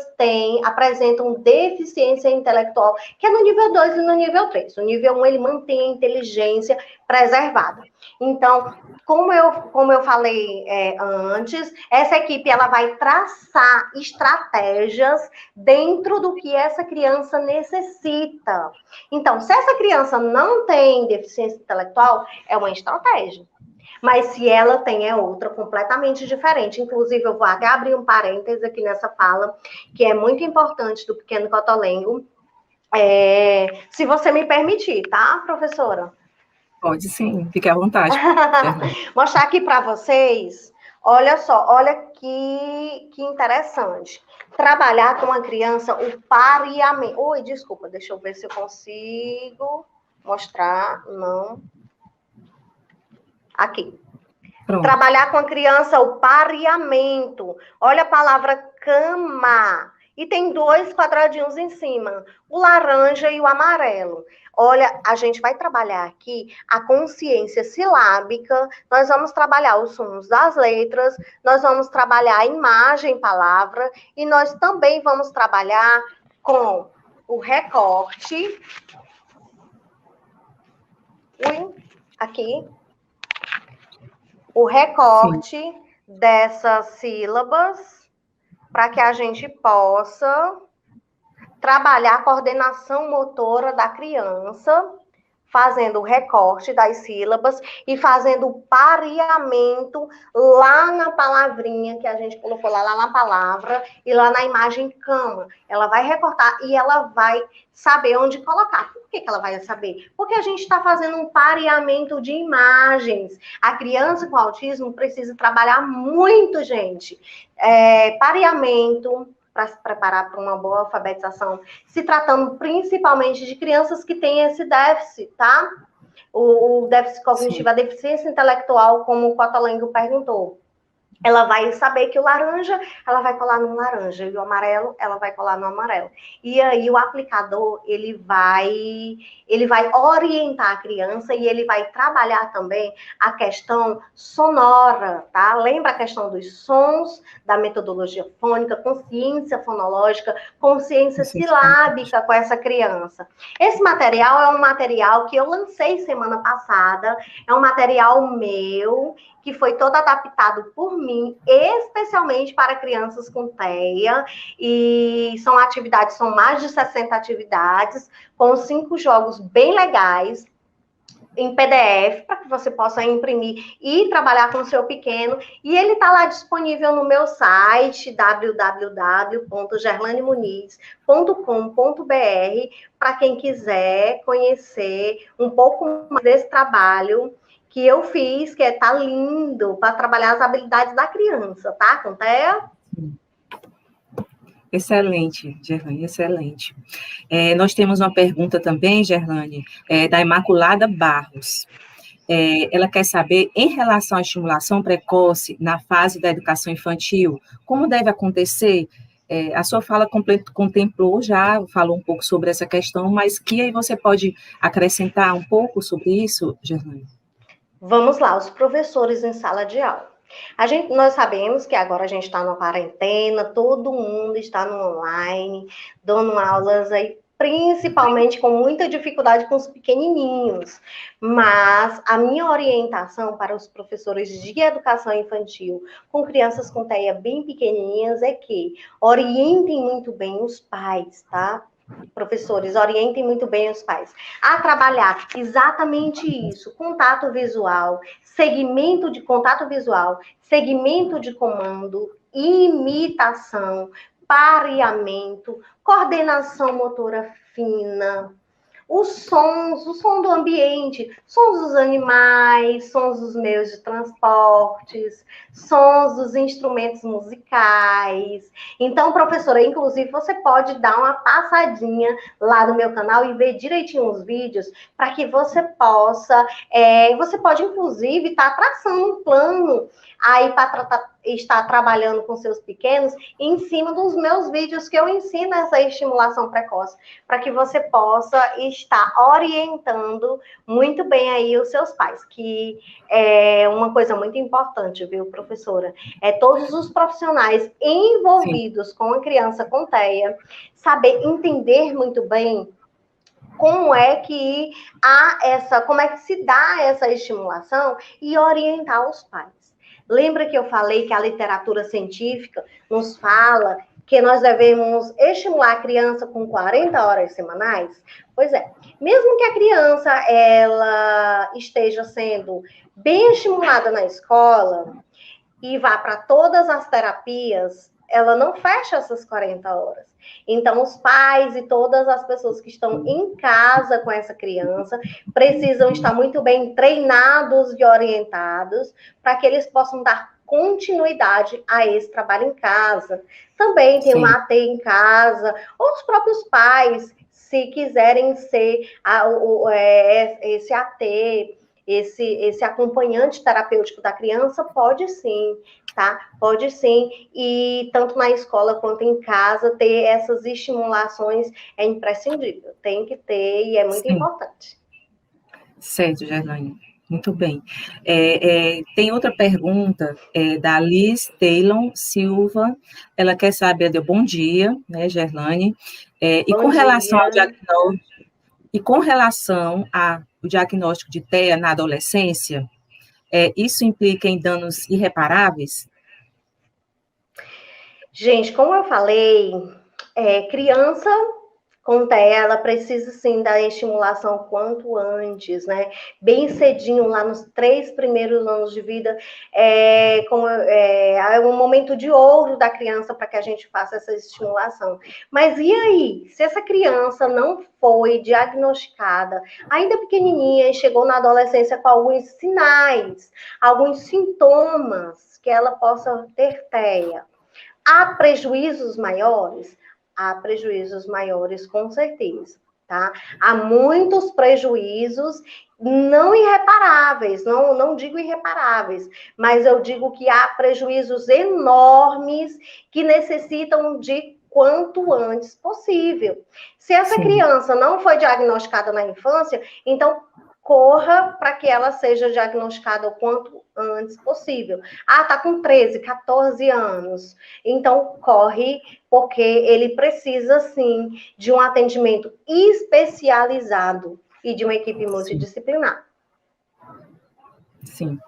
apresentam deficiência intelectual, que é no nível 2 e no nível 3. O nível 1, ele mantém a inteligência preservada. Então, como eu falei antes, essa equipe ela vai traçar estratégias dentro do que essa criança necessita. Então, se essa criança não tem deficiência intelectual, é uma estratégia. Mas se ela tem, é outra, completamente diferente. Inclusive, eu vou até abrir um parêntese aqui nessa fala, que é muito importante do Pequeno Cotolengo. Se você me permitir, tá, professora? Pode sim, fique à vontade. Mostrar aqui para vocês Olha só, olha que interessante. Trabalhar com a criança o pareamento. Oi, desculpa, deixa eu ver se eu consigo mostrar. Não. Aqui. Pronto. Trabalhar com a criança o pareamento. Olha a palavra cama. E tem 2 quadradinhos em cima, o laranja e o amarelo. Olha, a gente vai trabalhar aqui a consciência silábica, nós vamos trabalhar os sons das letras, nós vamos trabalhar a imagem, palavra, e nós também vamos trabalhar com o recorte. Aqui. O recorte Sim. dessas sílabas para que a gente possa trabalhar a coordenação motora da criança, fazendo o recorte das sílabas e fazendo o pareamento lá na palavrinha que a gente colocou lá na palavra e lá na imagem cama. Ela vai recortar e ela vai saber onde colocar. Por que ela vai saber? Porque a gente está fazendo um pareamento de imagens. A criança com autismo precisa trabalhar muito, gente. Pareamento, para se preparar para uma boa alfabetização, se tratando principalmente de crianças que têm esse déficit, tá? O déficit cognitivo, Sim. a deficiência intelectual, como o Cotolengo perguntou. Ela vai saber que o laranja, ela vai colar no laranja, e o amarelo, ela vai colar no amarelo. E aí o aplicador, ele vai orientar a criança e ele vai trabalhar também a questão sonora, tá? Lembra a questão dos sons, da metodologia fônica, consciência fonológica, consciência silábica com essa criança. Esse material é um material que eu lancei semana passada, é um material meu, que foi todo adaptado por mim, especialmente para crianças com TEA, e são mais de 60 atividades, com 5 jogos bem legais, em PDF, para que você possa imprimir e trabalhar com o seu pequeno, e ele está lá disponível no meu site, www.gerlanemuniz.com.br, para quem quiser conhecer um pouco mais desse trabalho que eu fiz, que tá lindo, para trabalhar as habilidades da criança, tá, com TEA? Excelente, Gerlane, excelente. Nós temos uma pergunta também, Gerlane, da Imaculada Barros. Ela quer saber, em relação à estimulação precoce na fase da educação infantil, como deve acontecer? A sua fala contemplou já, falou um pouco sobre essa questão, mas que aí você pode acrescentar um pouco sobre isso, Gerlane? Vamos lá, os professores em sala de aula. Nós sabemos que agora a gente está numa quarentena, todo mundo está no online, dando aulas aí, principalmente com muita dificuldade com os pequenininhos. Mas a minha orientação para os professores de educação infantil com crianças com TEA bem pequenininhas é que orientem muito bem os pais, tá? Professores, orientem muito bem os pais a trabalhar exatamente isso, contato visual, segmento de contato visual, segmento de comando, imitação, pareamento, coordenação motora fina, os sons, o som do ambiente, sons dos animais, sons dos meios de transportes, sons dos instrumentos musicais. Então, professora, inclusive, você pode dar uma passadinha lá no meu canal e ver direitinho os vídeos para que você possa, você pode, inclusive, estar traçando um plano aí para estar trabalhando com seus pequenos em cima dos meus vídeos que eu ensino essa estimulação precoce, para que você possa estar orientando muito bem aí os seus pais, que é uma coisa muito importante, viu, professora? Todos os profissionais envolvidos Sim. com a criança com TEA, saber entender muito bem como é que como é que se dá essa estimulação e orientar os pais. Lembra que eu falei que a literatura científica nos fala que nós devemos estimular a criança com 40 horas semanais? Pois é, mesmo que a criança ela esteja sendo bem estimulada na escola e vá para todas as terapias, ela não fecha essas 40 horas. Então, os pais e todas as pessoas que estão em casa com essa criança precisam estar muito bem treinados e orientados para que eles possam dar continuidade a esse trabalho em casa. Também tem uma Sim. AT em casa, ou os próprios pais, se quiserem ser esse AT, esse acompanhante terapêutico da criança, pode sim, tá? Pode sim, e tanto na escola quanto em casa, ter essas estimulações é imprescindível, tem que ter e é muito Sim. importante. Certo, Gerlane. Muito bem. Tem outra pergunta da Liz Taylor Silva. Ela quer saber, deu bom dia, né, Gerlane? E Bom com relação ao dia. diagnóstico, ao diagnóstico de TEA na adolescência, isso implica em danos irreparáveis? Gente, como eu falei, criança com TEA, ela precisa sim da estimulação quanto antes, né? Bem cedinho, lá nos 3 primeiros anos de vida, é um momento de ouro da criança para que a gente faça essa estimulação. Mas e aí? Se essa criança não foi diagnosticada, ainda pequenininha, e chegou na adolescência com alguns sinais, alguns sintomas que ela possa ter TEA, há prejuízos maiores? Há prejuízos maiores, com certeza, tá? Há muitos prejuízos não irreparáveis, não digo irreparáveis, mas eu digo que há prejuízos enormes que necessitam de quanto antes possível. Se essa Sim. criança não foi diagnosticada na infância, então corra para que ela seja diagnosticada o quanto antes possível. Ah, tá com 13, 14 anos. Então, corre, porque ele precisa, sim, de um atendimento especializado e de uma equipe multidisciplinar. Sim.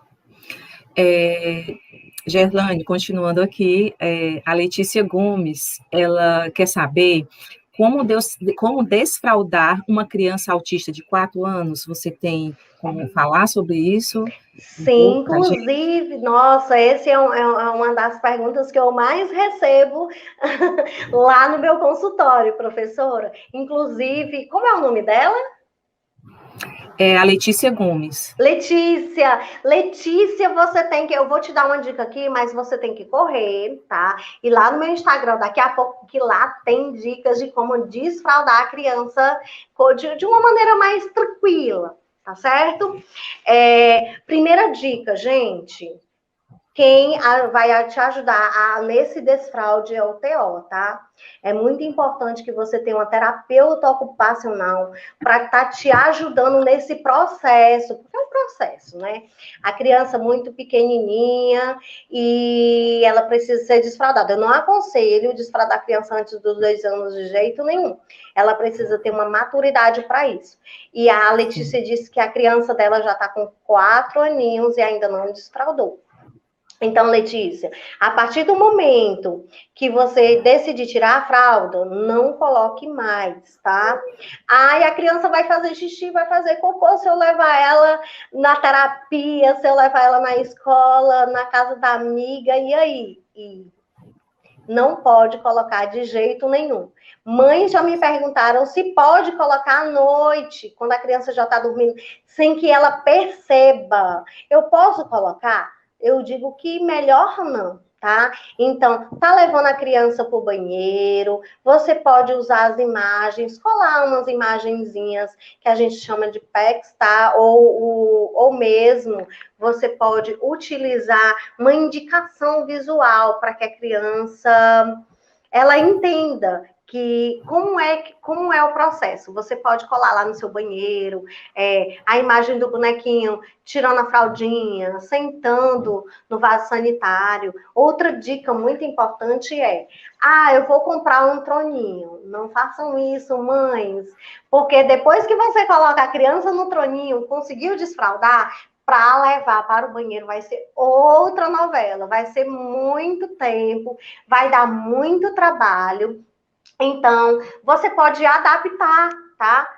Gerlane, continuando aqui, a Letícia Gomes, ela quer saber como desfraldar uma criança autista de 4 anos. Você tem como falar sobre isso? Um Sim, pouco para a gente? inclusive, nossa, esse é uma das perguntas que eu mais recebo lá no meu consultório, professora. Inclusive, como é o nome dela? A Letícia Gomes. Letícia, você tem que. Eu vou te dar uma dica aqui, mas você tem que correr, tá? E lá no meu Instagram, daqui a pouco, que lá tem dicas de como desfraldar a criança de uma maneira mais tranquila, tá certo? Primeira dica, gente. Quem vai te ajudar nesse desfraude é o TO, tá? É muito importante que você tenha uma terapeuta ocupacional para estar te ajudando nesse processo, porque é um processo, né? A criança muito pequenininha e ela precisa ser desfraudada. Eu não aconselho desfraudar a criança antes dos 2 anos de jeito nenhum. Ela precisa ter uma maturidade para isso. E a Letícia disse que a criança dela já está com 4 aninhos e ainda não desfraudou. Então, Letícia, a partir do momento que você decidir tirar a fralda, não coloque mais, tá? Aí a criança vai fazer xixi, vai fazer cocô, se eu levar ela na terapia, se eu levar ela na escola, na casa da amiga, e aí? Não pode colocar de jeito nenhum. Mães já me perguntaram se pode colocar à noite, quando a criança já está dormindo, sem que ela perceba. Eu posso colocar? Eu digo que melhor não, tá? Então, tá levando a criança para o banheiro, você pode usar as imagens, colar umas imagenzinhas que a gente chama de PECs, tá? Ou mesmo você pode utilizar uma indicação visual para que a criança ela entenda que como é o processo. Você pode colar lá no seu banheiro a imagem do bonequinho tirando a fraldinha, sentando no vaso sanitário. Outra dica muito importante eu vou comprar um troninho. Não façam isso, mães, porque depois que você coloca a criança no troninho, conseguiu desfraldar, para levar para o banheiro vai ser outra novela, vai ser muito tempo, vai dar muito trabalho. Então, você pode adaptar, tá?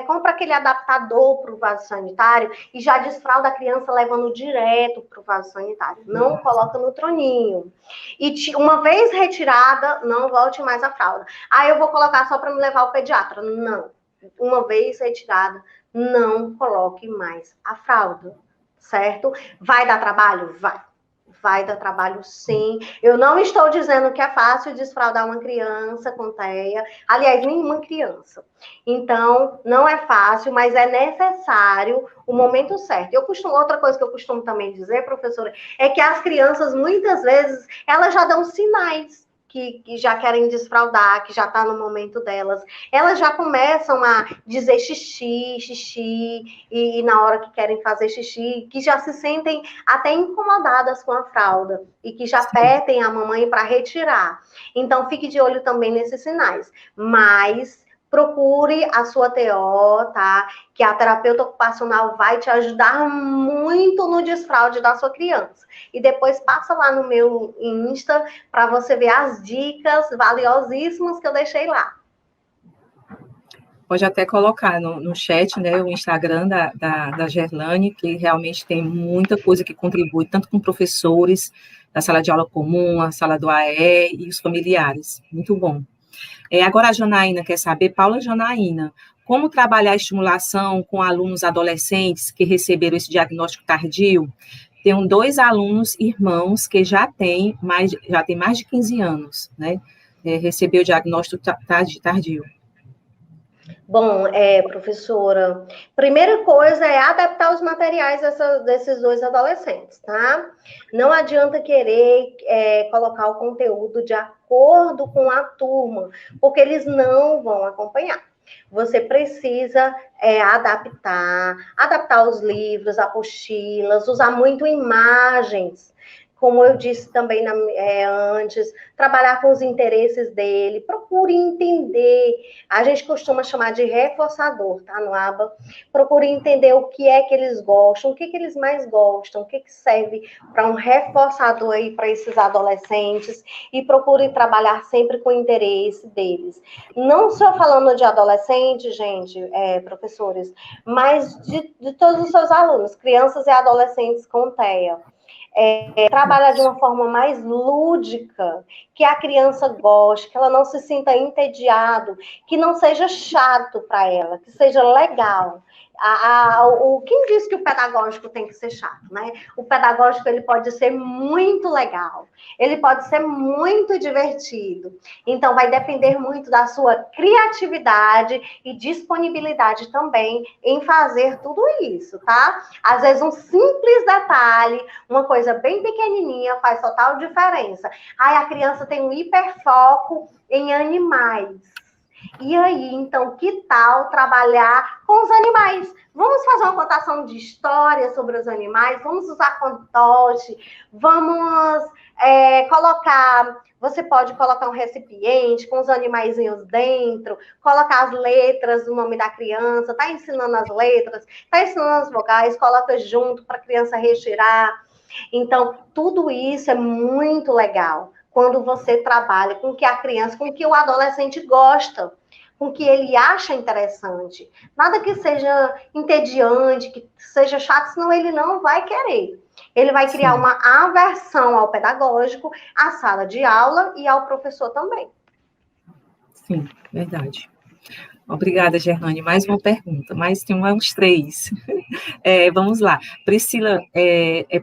Compra aquele adaptador para o vaso sanitário e já desfralda a criança levando direto para o vaso sanitário. Não coloca no troninho. E uma vez retirada, não volte mais a fralda. Eu vou colocar só para me levar ao pediatra. Não. Uma vez retirada, não coloque mais a fralda, certo? Vai dar trabalho? Vai. Vai dar trabalho, sim. Eu não estou dizendo que é fácil desfraldar uma criança com TEA. Aliás, nenhuma criança. Então, não é fácil, mas é necessário o momento certo. Outra coisa que eu costumo também dizer, professora, é que as crianças, muitas vezes, elas já dão sinais que já querem desfraldar, que já está no momento delas. Elas já começam a dizer xixi, xixi, e na hora que querem fazer xixi, que já se sentem até incomodadas com a fralda e que já pedem a mamãe para retirar. Então, fique de olho também nesses sinais. Mas procure a sua TO, tá? Que a terapeuta ocupacional vai te ajudar muito no desfraude da sua criança. E depois passa lá no meu Insta para você ver as dicas valiosíssimas que eu deixei lá. Pode até colocar no chat, né, o Instagram da Gerlane, que realmente tem muita coisa que contribui, tanto com professores da sala de aula comum, a sala do AE e os familiares. Muito bom. Agora a Janaína quer saber, Paula Janaína, como trabalhar a estimulação com alunos adolescentes que receberam esse diagnóstico tardio? Tenho 2 alunos irmãos que já têm mais de 15 anos, né? Recebeu o diagnóstico tardio. Bom, professora, primeira coisa é adaptar os materiais desses 2 adolescentes, tá? Não adianta querer colocar o conteúdo de acordo com a turma, porque eles não vão acompanhar. Você precisa adaptar os livros, apostilas, usar muito imagens. Como eu disse também antes, trabalhar com os interesses dele, procure entender. A gente costuma chamar de reforçador, tá, no ABA? Procure entender o que é que eles gostam, o que eles mais gostam, o que serve para um reforçador aí para esses adolescentes, e procure trabalhar sempre com o interesse deles. Não só falando de adolescente, gente, professores, mas de todos os seus alunos, crianças e adolescentes com TEA. Trabalhar de uma forma mais lúdica, que a criança goste, que ela não se sinta entediado, que não seja chato para ela, que seja legal. Quem disse que o pedagógico tem que ser chato, né? O pedagógico ele pode ser muito legal, ele pode ser muito divertido. Então, vai depender muito da sua criatividade e disponibilidade também em fazer tudo isso, tá? Às vezes, um simples detalhe, uma coisa bem pequenininha, faz total diferença. Aí, a criança tem um hiperfoco em animais. E aí, então, que tal trabalhar com os animais? Vamos fazer uma contação de história sobre os animais, vamos usar fantoche, vamos colocar... Você pode colocar um recipiente com os animaizinhos dentro, colocar as letras do nome da criança, tá ensinando as letras, tá ensinando as vogais, coloca junto para a criança retirar. Então, tudo isso é muito legal quando você trabalha com o que a criança, com o que o adolescente gosta, com o que ele acha interessante. Nada que seja entediante, que seja chato, senão ele não vai querer. Ele vai criar uma aversão ao pedagógico, à sala de aula e ao professor também. Sim, verdade. Obrigada, Gerlane. Mais uma pergunta, mas tem uns 3. Vamos lá. Priscila,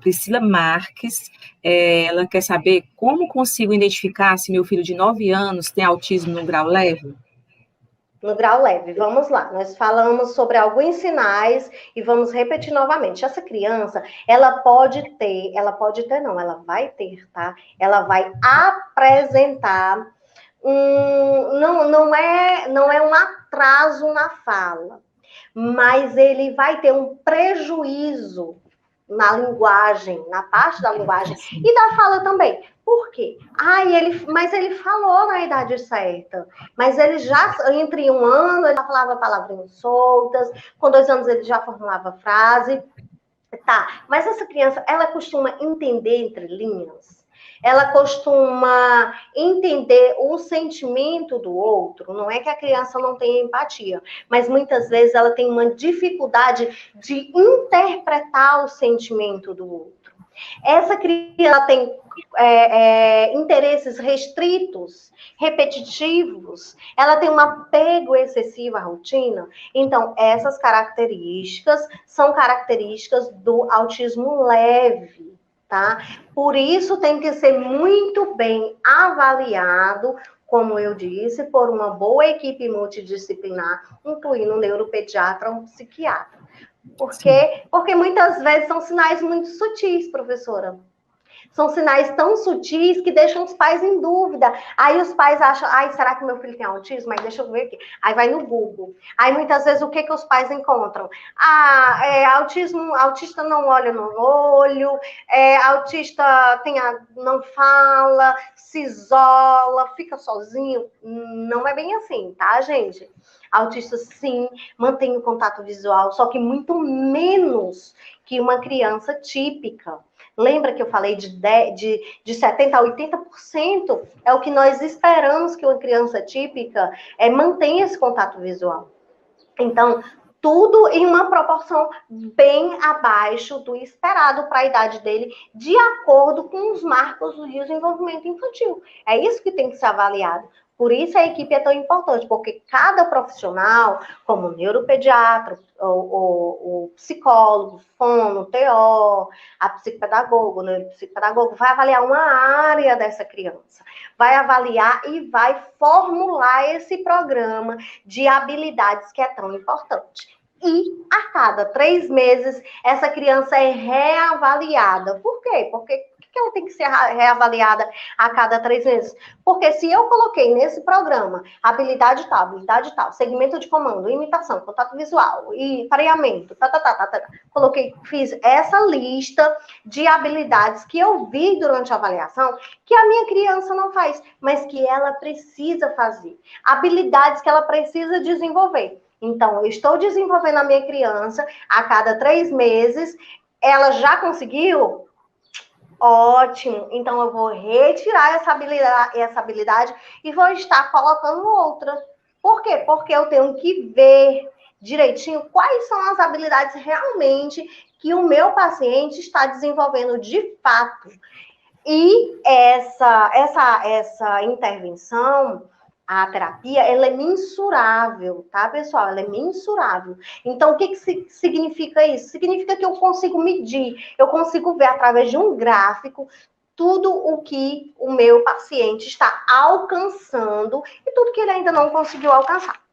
Priscila Marques, ela quer saber como consigo identificar se meu filho de 9 anos tem autismo no grau leve? No grau leve, vamos lá. Nós falamos sobre alguns sinais e vamos repetir novamente. Essa criança, ela vai ter, tá? Ela vai apresentar não é um atraso na fala, mas ele vai ter um prejuízo na linguagem, na parte da linguagem e da fala também. Por quê? Mas ele falou na idade certa. Mas ele já, entre 1 ano, ele já falava palavrinhas soltas, com 2 anos ele já formulava frase. Tá, mas essa criança, ela costuma entender entre linhas? Ela costuma entender o sentimento do outro? Não é que a criança não tenha empatia, mas muitas vezes ela tem uma dificuldade de interpretar o sentimento do outro. Essa criança tem interesses restritos, repetitivos, ela tem um apego excessivo à rotina. Então, essas características são características do autismo leve. tá? Por isso tem que ser muito bem avaliado, como eu disse, por uma boa equipe multidisciplinar, incluindo um neuropediatra ou um psiquiatra. Por Sim. quê? Porque muitas vezes são sinais muito sutis, professora. São sinais tão sutis que deixam os pais em dúvida. Aí os pais acham, ai, será que meu filho tem autismo? Aí deixa eu ver aqui. Aí vai no Google. Aí muitas vezes o que os pais encontram? Autismo, autista não olha no olho, autista não fala, se isola, fica sozinho. Não é bem assim, tá, gente? Autista, sim, mantém o contato visual, só que muito menos que uma criança típica. Lembra que eu falei de 70% a 80% é o que nós esperamos que uma criança típica mantenha esse contato visual. Então, tudo em uma proporção bem abaixo do esperado para a idade dele, de acordo com os marcos do desenvolvimento infantil. É isso que tem que ser avaliado. Por isso a equipe é tão importante, porque cada profissional, como o neuropediatra, o psicólogo, fono, TO, a psicopedagoga, o neuropsicopedagogo, vai avaliar uma área dessa criança, vai avaliar e vai formular esse programa de habilidades que é tão importante. E a cada 3 meses, essa criança é reavaliada. Por quê? Porque ela tem que ser reavaliada a cada 3 meses? Porque se eu coloquei nesse programa habilidade tal, segmento de comando, imitação, contato visual e pareamento, fiz essa lista de habilidades que eu vi durante a avaliação que a minha criança não faz, mas que ela precisa fazer. Habilidades que ela precisa desenvolver. Então, eu estou desenvolvendo a minha criança a cada 3 meses. Ela já conseguiu? Ótimo. Então, eu vou retirar essa habilidade e vou estar colocando outra. Por quê? Porque eu tenho que ver direitinho quais são as habilidades realmente que o meu paciente está desenvolvendo de fato. E essa intervenção, a terapia, ela é mensurável, tá, pessoal? Ela é mensurável. Então, o que significa isso? Significa que eu consigo medir, eu consigo ver através de um gráfico tudo o que o meu paciente está alcançando e tudo que ele ainda não conseguiu alcançar.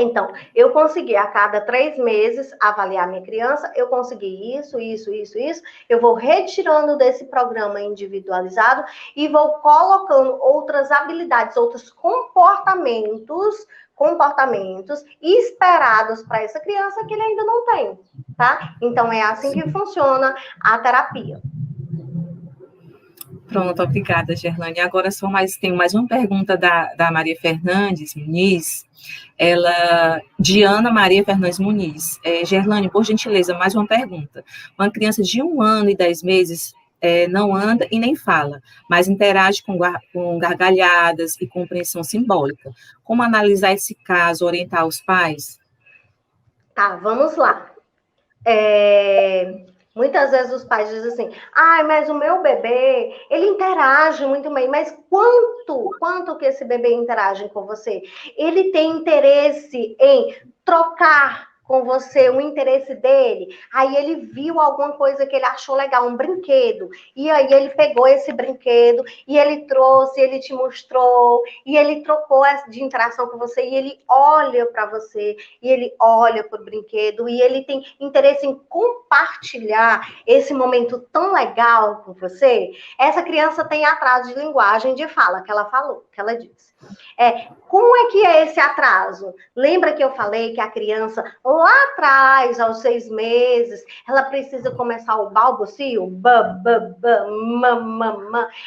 Então, eu consegui a cada 3 meses avaliar minha criança, eu consegui isso, eu vou retirando desse programa individualizado e vou colocando outras habilidades, outros comportamentos esperados para essa criança que ele ainda não tem, tá? Então, é assim que funciona a terapia. Pronto, obrigada, Gerlane. Agora tenho mais uma pergunta da Maria Fernandes Muniz. Diana Maria Fernandes Muniz. Gerlane, por gentileza, mais uma pergunta. Uma criança de 1 ano e 10 meses não anda e nem fala, mas interage com gargalhadas e compreensão simbólica. Como analisar esse caso, orientar os pais? Tá, vamos lá. Muitas vezes os pais dizem assim, mas o meu bebê, ele interage muito bem, mas quanto que esse bebê interage com você? Ele tem interesse em trocar com você o interesse dele, aí ele viu alguma coisa que ele achou legal, um brinquedo, e aí ele pegou esse brinquedo, e ele trouxe, ele te mostrou, e ele trocou de interação com você, e ele olha para você, e ele olha para o brinquedo, e ele tem interesse em compartilhar esse momento tão legal com você. Essa criança tem atraso de linguagem de fala, que ela falou, que ela disse. Como é que é esse atraso? Lembra que eu falei que a criança, lá atrás, aos 6 meses, ela precisa começar o balbucio?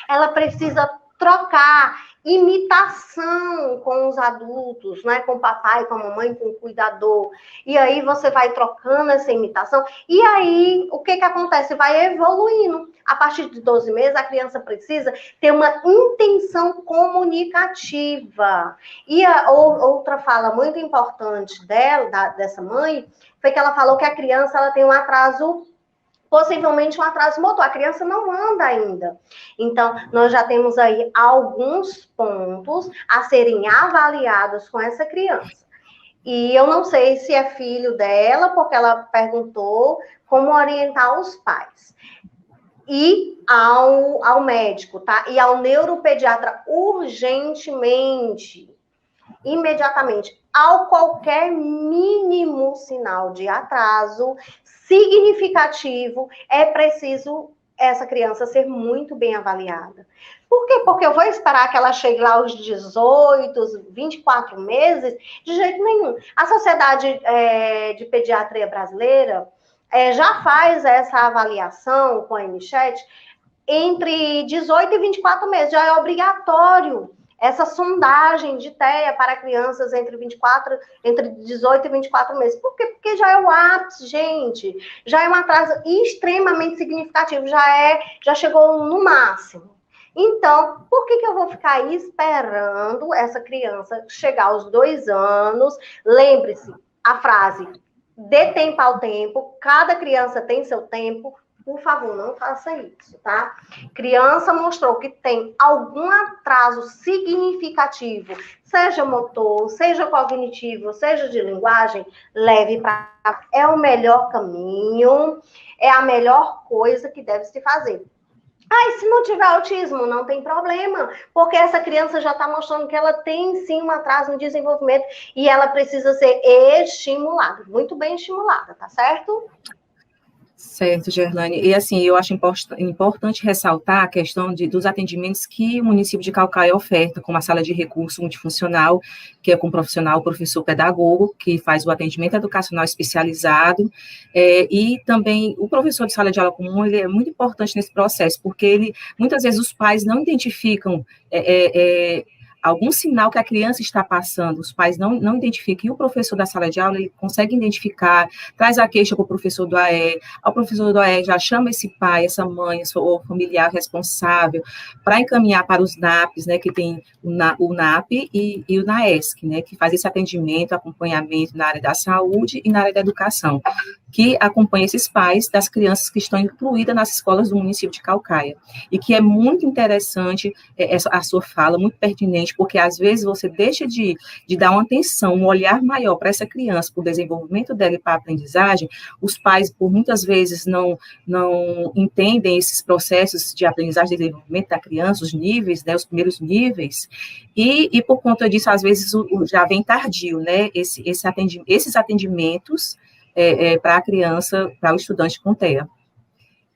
Ela precisa trocar imitação com os adultos, né? Com o papai, com a mamãe, com o cuidador. E aí você vai trocando essa imitação. E aí, o que acontece? Vai evoluindo. A partir de 12 meses, a criança precisa ter uma intenção comunicativa. E outra fala muito importante dessa mãe, foi que ela falou que a criança ela tem um atraso, possivelmente um atraso motor. A criança não anda ainda. Então, nós já temos aí alguns pontos a serem avaliados com essa criança. E eu não sei se é filho dela, porque ela perguntou como orientar os pais. ir ao médico, tá? E ao neuropediatra urgentemente, imediatamente, ao qualquer mínimo sinal de atraso significativo, é preciso essa criança ser muito bem avaliada. Por quê? Porque eu vou esperar que ela chegue lá aos 18, 24 meses? De jeito nenhum. A Sociedade de Pediatria Brasileira já faz essa avaliação com a MCHET entre 18 e 24 meses. Já é obrigatório essa sondagem de TEA para crianças entre 18 e 24 meses. Por quê? Porque já é o ápice, gente. Já é um atraso extremamente significativo. Já chegou no máximo. Então, por que eu vou ficar aí esperando essa criança chegar aos 2 anos? Lembre-se, a frase, dê tempo ao tempo, cada criança tem seu tempo. Por favor, não faça isso, tá? Criança mostrou que tem algum atraso significativo, seja motor, seja cognitivo, seja de linguagem, leve para... É o melhor caminho, é a melhor coisa que deve se fazer. E se não tiver autismo, não tem problema, porque essa criança já está mostrando que ela tem sim um atraso no desenvolvimento e ela precisa ser estimulada, muito bem estimulada, tá certo? Certo, Gerlane. E assim, eu acho importante ressaltar a questão dos atendimentos que o município de Caucaia oferta, como a sala de recurso multifuncional, que é com o professor pedagogo, que faz o atendimento educacional especializado, e também o professor de sala de aula comum, ele é muito importante nesse processo, porque muitas vezes os pais não identificam algum sinal que a criança está passando, os pais não identificam, e o professor da sala de aula, ele consegue identificar, traz a queixa para o professor do AE, o professor do AE já chama esse pai, essa mãe, ou familiar responsável, para encaminhar para os NAPs, né, que tem o NAP e o NAESC, né, que faz esse atendimento, acompanhamento na área da saúde e na área da educação, que acompanha esses pais das crianças que estão incluídas nas escolas do município de Caucaia, e que é muito interessante a sua fala, muito pertinente, porque às vezes você deixa de dar uma atenção, um olhar maior para essa criança, para o desenvolvimento dela e para a aprendizagem. Os pais, por muitas vezes, não entendem esses processos de aprendizagem e desenvolvimento da criança, os níveis, né, os primeiros níveis, e por conta disso, às vezes, já vem tardio, né, esses atendimentos para a criança, para o estudante com TEA.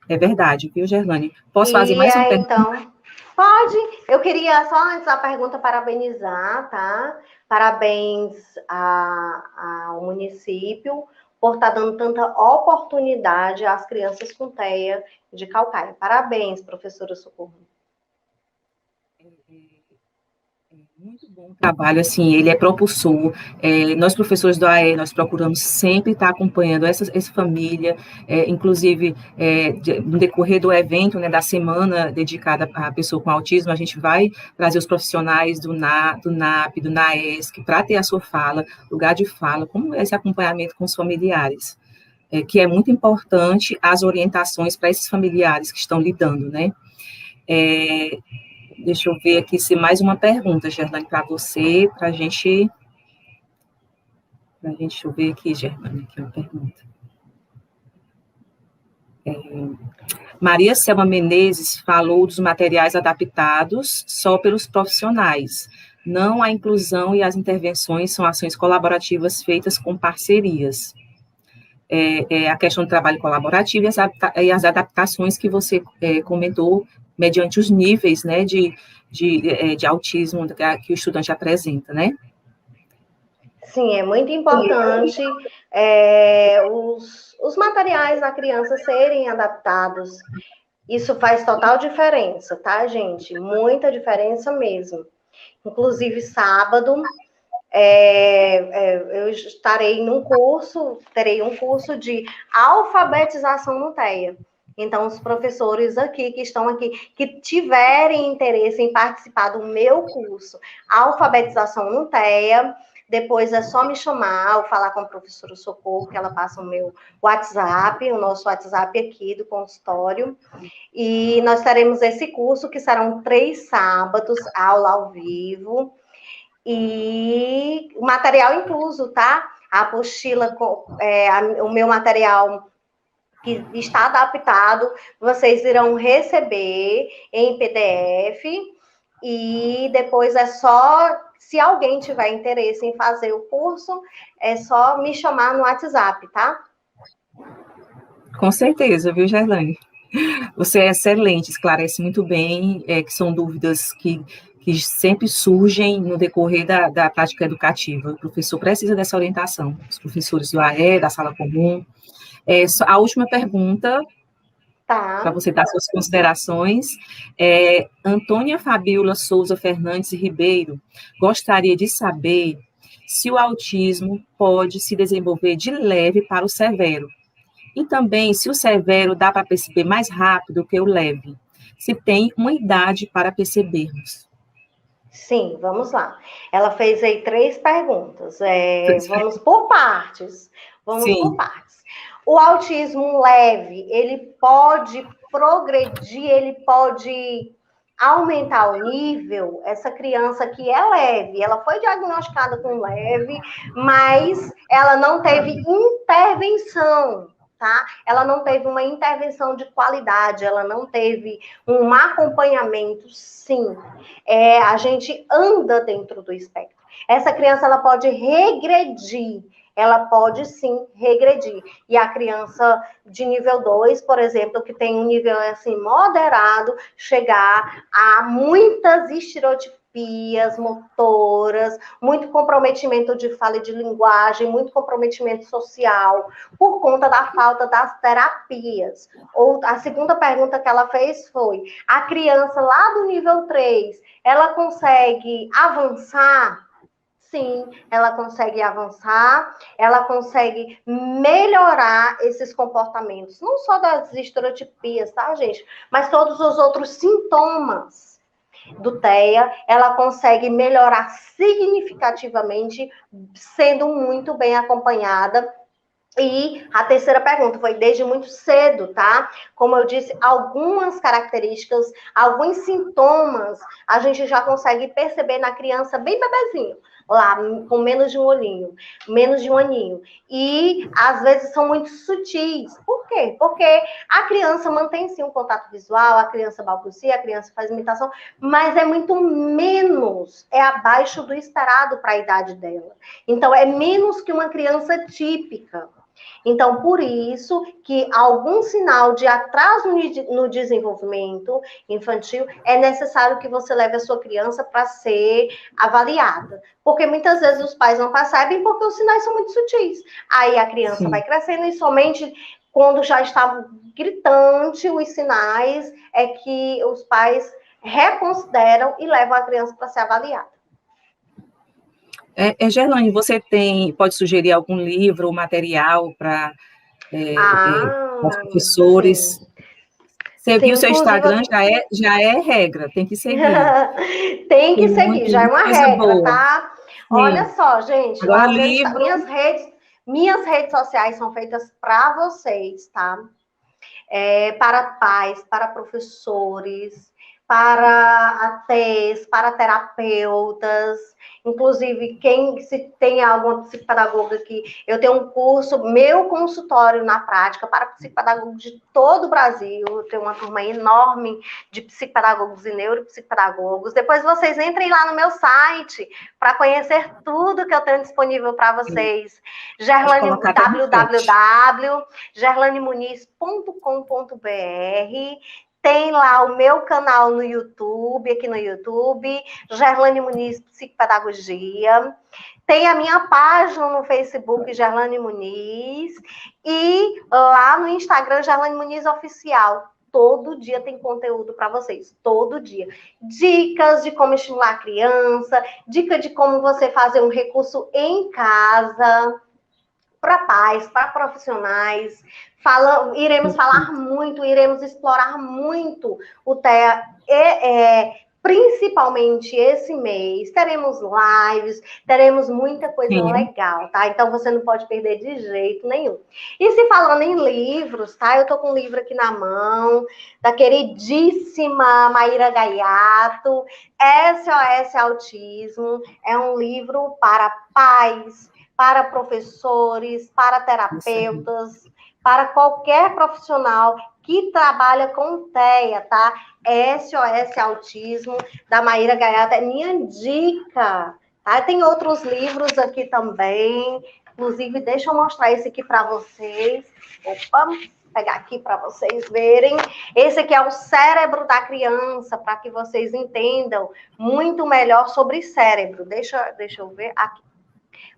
É verdade, viu, Gerlane? Posso fazer mais uma pergunta? Então, pode. Eu queria só, antes da pergunta, parabenizar, tá? Parabéns ao município por estar dando tanta oportunidade às crianças com TEA de Caucaia. Parabéns, professora Socorro. Muito bom o trabalho, assim, ele é propulsor, nós professores do AE, nós procuramos sempre estar acompanhando essa família, inclusive, no decorrer do evento, né, da semana dedicada à pessoa com autismo, a gente vai trazer os profissionais do NAP, do NAESC, para ter a sua fala, lugar de fala, como esse acompanhamento com os familiares, que é muito importante as orientações para esses familiares que estão lidando, né, deixa eu ver aqui se mais uma pergunta, Gerlane, para você, para a gente... Deixa eu ver aqui, Gerlane, aqui uma pergunta. Maria Selma Menezes falou dos materiais adaptados só pelos profissionais. Não a inclusão e as intervenções são ações colaborativas feitas com parcerias. A questão do trabalho colaborativo e as adaptações que você comentou mediante os níveis, né, de autismo que o estudante apresenta, né? Sim, é muito importante os materiais da criança serem adaptados. Isso faz total diferença, tá, gente? Muita diferença mesmo. Inclusive, sábado, eu estarei terei um curso de alfabetização no TEA. Então, os professores aqui, que estão aqui, que tiverem interesse em participar do meu curso, alfabetização no TEA, depois é só me chamar, ou falar com a professora Socorro, que ela passa o meu WhatsApp, o nosso WhatsApp aqui do consultório, e nós teremos esse curso, que serão 3 sábados, aula ao vivo, e o material incluso, tá? A apostila, o meu material que está adaptado, vocês irão receber em PDF e depois é só, se alguém tiver interesse em fazer o curso, é só me chamar no WhatsApp, tá? Com certeza, viu, Gerlane? Você é excelente, esclarece muito bem, que são dúvidas que sempre surgem no decorrer da prática educativa. O professor precisa dessa orientação, os professores do AE, da sala comum. A última pergunta, para Tá. você dar suas considerações, Antônia Fabiola Souza Fernandes Ribeiro gostaria de saber se o autismo pode se desenvolver de leve para o severo, e também se o severo dá para perceber mais rápido que o leve, se tem uma idade para percebermos. Sim, vamos lá. Ela fez aí 3 perguntas. Vamos por partes. Vamos Sim. por partes. O autismo leve, ele pode progredir, ele pode aumentar o nível. Essa criança que é leve, ela foi diagnosticada com leve, mas ela não teve intervenção, tá? Ela não teve uma intervenção de qualidade, ela não teve um acompanhamento, sim. A gente anda dentro do espectro. Essa criança, ela pode regredir, ela pode sim regredir. E a criança de nível 2, por exemplo, que tem um nível assim moderado, chegar a muitas estereotipias motoras, muito comprometimento de fala e de linguagem, muito comprometimento social, por conta da falta das terapias. Ou a segunda pergunta que ela fez foi: a criança lá do nível 3, ela consegue avançar? Sim, ela consegue avançar, ela consegue melhorar esses comportamentos, não só das estereotipias, tá, gente? Mas todos os outros sintomas do TEA, ela consegue melhorar significativamente, sendo muito bem acompanhada. E a terceira pergunta foi desde muito cedo, tá? Como eu disse, algumas características, alguns sintomas, a gente já consegue perceber na criança bem bebezinho, lá com menos de um olhinho, menos de um aninho. E às vezes são muito sutis. Por quê? Porque a criança mantém sim um contato visual, a criança balbucia, a criança faz imitação, mas é muito menos, é abaixo do esperado para a idade dela. Então é menos que uma criança típica. Então, por isso que algum sinal de atraso no desenvolvimento infantil é necessário que você leve a sua criança para ser avaliada. Porque muitas vezes os pais não percebem porque os sinais são muito sutis. Aí a criança Sim. vai crescendo e somente quando já está gritante os sinais é que os pais reconsideram e levam a criança para ser avaliada. Gerlane, você pode sugerir algum livro ou material para os professores? Sim. Seguir o seu Instagram já é regra, tem que seguir. Tem que seguir, já é uma regra, boa. Tá? Sim. Olha só, gente, agora livro... minhas redes sociais são feitas para vocês, tá? Para pais, para professores, para ATs, para terapeutas, inclusive se tem alguma psicopedagoga aqui, eu tenho um curso, meu consultório na prática para psicopedagogos de todo o Brasil, eu tenho uma turma enorme de psicopedagogos e neuropsicopedagogos. Depois vocês entrem lá no meu site para conhecer tudo que eu tenho disponível para vocês. www.gerlanemuniz.com.br. Tem lá o meu canal no YouTube, aqui no YouTube, Gerlane Muniz Psicopedagogia. Tem a minha página no Facebook, Gerlane Muniz. E lá no Instagram, Gerlane Muniz Oficial. Todo dia tem conteúdo para vocês, todo dia. Dicas de como estimular a criança, dica de como você fazer um recurso em casa, para pais, para profissionais. Iremos falar muito, iremos explorar muito o TEA, principalmente esse mês. Teremos lives, teremos muita coisa legal, tá? Então você não pode perder de jeito nenhum. E se falando em livros, tá? Eu tô com um livro aqui na mão, da queridíssima Maíra Gaiato, SOS Autismo. É um livro para pais, para professores, para terapeutas, para qualquer profissional que trabalha com TEA, tá? SOS Autismo, da Maíra Gaiata, é minha dica, tá? Tem outros livros aqui também, inclusive, deixa eu mostrar esse aqui para vocês. Opa, vou pegar aqui para vocês verem. Esse aqui é o cérebro da criança, para que vocês entendam muito melhor sobre cérebro. Deixa eu ver aqui.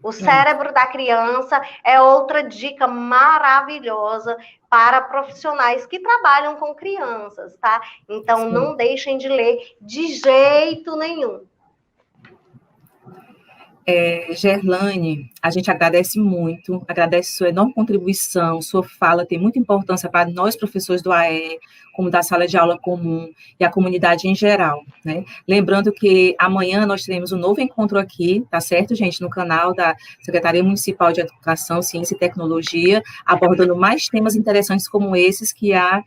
O cérebro da criança é outra dica maravilhosa para profissionais que trabalham com crianças, tá? Então, sim, não deixem de ler de jeito nenhum. Gerlane, a gente agradece muito, agradece sua enorme contribuição, sua fala tem muita importância para nós, professores do AE, como da sala de aula comum e a comunidade em geral, né? Lembrando que amanhã nós teremos um novo encontro aqui, tá certo, gente, no canal da Secretaria Municipal de Educação, Ciência e Tecnologia, abordando mais temas interessantes como esses que a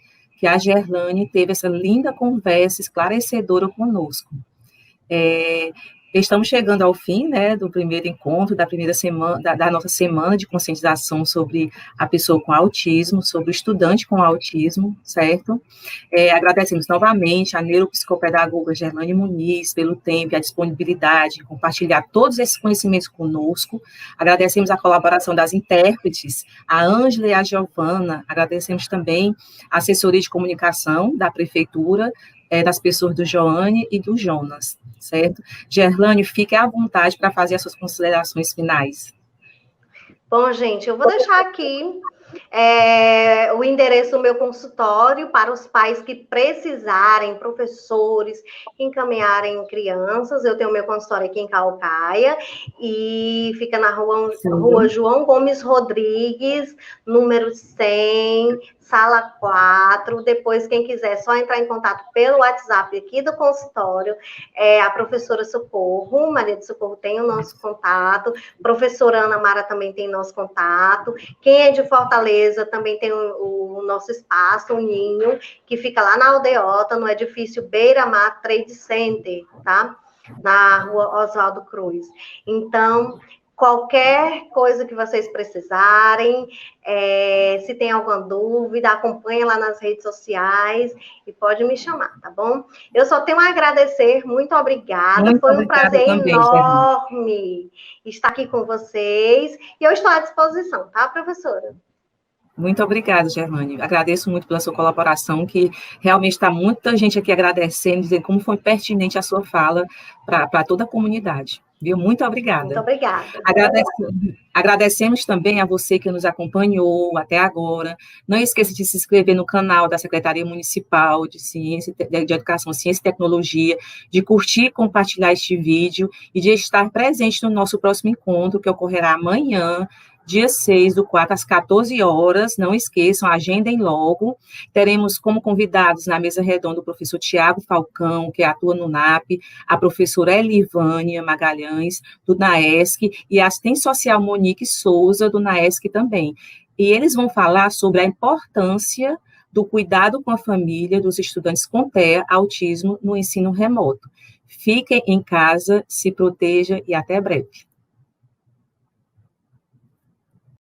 Gerlane teve essa linda conversa esclarecedora conosco. Estamos chegando ao fim, né, do primeiro encontro, da primeira semana, da nossa semana de conscientização sobre a pessoa com autismo, sobre o estudante com autismo, certo? Agradecemos novamente a neuropsicopedagoga Gerlane Muniz pelo tempo e a disponibilidade de compartilhar todos esses conhecimentos conosco. Agradecemos a colaboração das intérpretes, a Ângela e a Giovana. Agradecemos também a assessoria de comunicação da Prefeitura, das pessoas do Joane e do Jonas, certo? Gerlane, fique à vontade para fazer as suas considerações finais. Bom, gente, eu vou deixar aqui o endereço do meu consultório para os pais que precisarem, professores, encaminharem crianças. Eu tenho meu consultório aqui em Caucaia e fica na rua João Gomes Rodrigues, número 100, sala 4. Depois, quem quiser, só entrar em contato pelo WhatsApp aqui do consultório. A professora Socorro, Maria de Socorro, tem o nosso contato. Professora Ana Mara também tem nosso contato. Quem é de Fortaleza também tem o nosso espaço, o Ninho, que fica lá na Aldeota, no edifício Beira Mar Trade Center, tá? Na rua Oswaldo Cruz. Então, qualquer coisa que vocês precisarem, se tem alguma dúvida, acompanha lá nas redes sociais e pode me chamar, tá bom? Eu só tenho a agradecer, muito obrigada. Muito Foi um prazer também, enorme estar aqui com vocês e eu estou à disposição, tá, professora? Muito obrigada, Gerlane. Agradeço muito pela sua colaboração, que realmente está muita gente aqui agradecendo, dizendo como foi pertinente a sua fala para toda a comunidade. Viu? Muito obrigada. Muito obrigada. Agradecemos também a você que nos acompanhou até agora. Não esqueça de se inscrever no canal da Secretaria Municipal de Educação, Ciência e Tecnologia, de curtir e compartilhar este vídeo e de estar presente no nosso próximo encontro, que ocorrerá amanhã, dia 6/4, às 14 horas, não esqueçam, agendem logo. Teremos como convidados na mesa redonda o professor Tiago Falcão, que atua no NAP, a professora Elivânia Magalhães, do NAESC, e a assistente social Monique Souza, do NAESC também. E eles vão falar sobre a importância do cuidado com a família dos estudantes com TEA, autismo, no ensino remoto. Fiquem em casa, se proteja e até breve.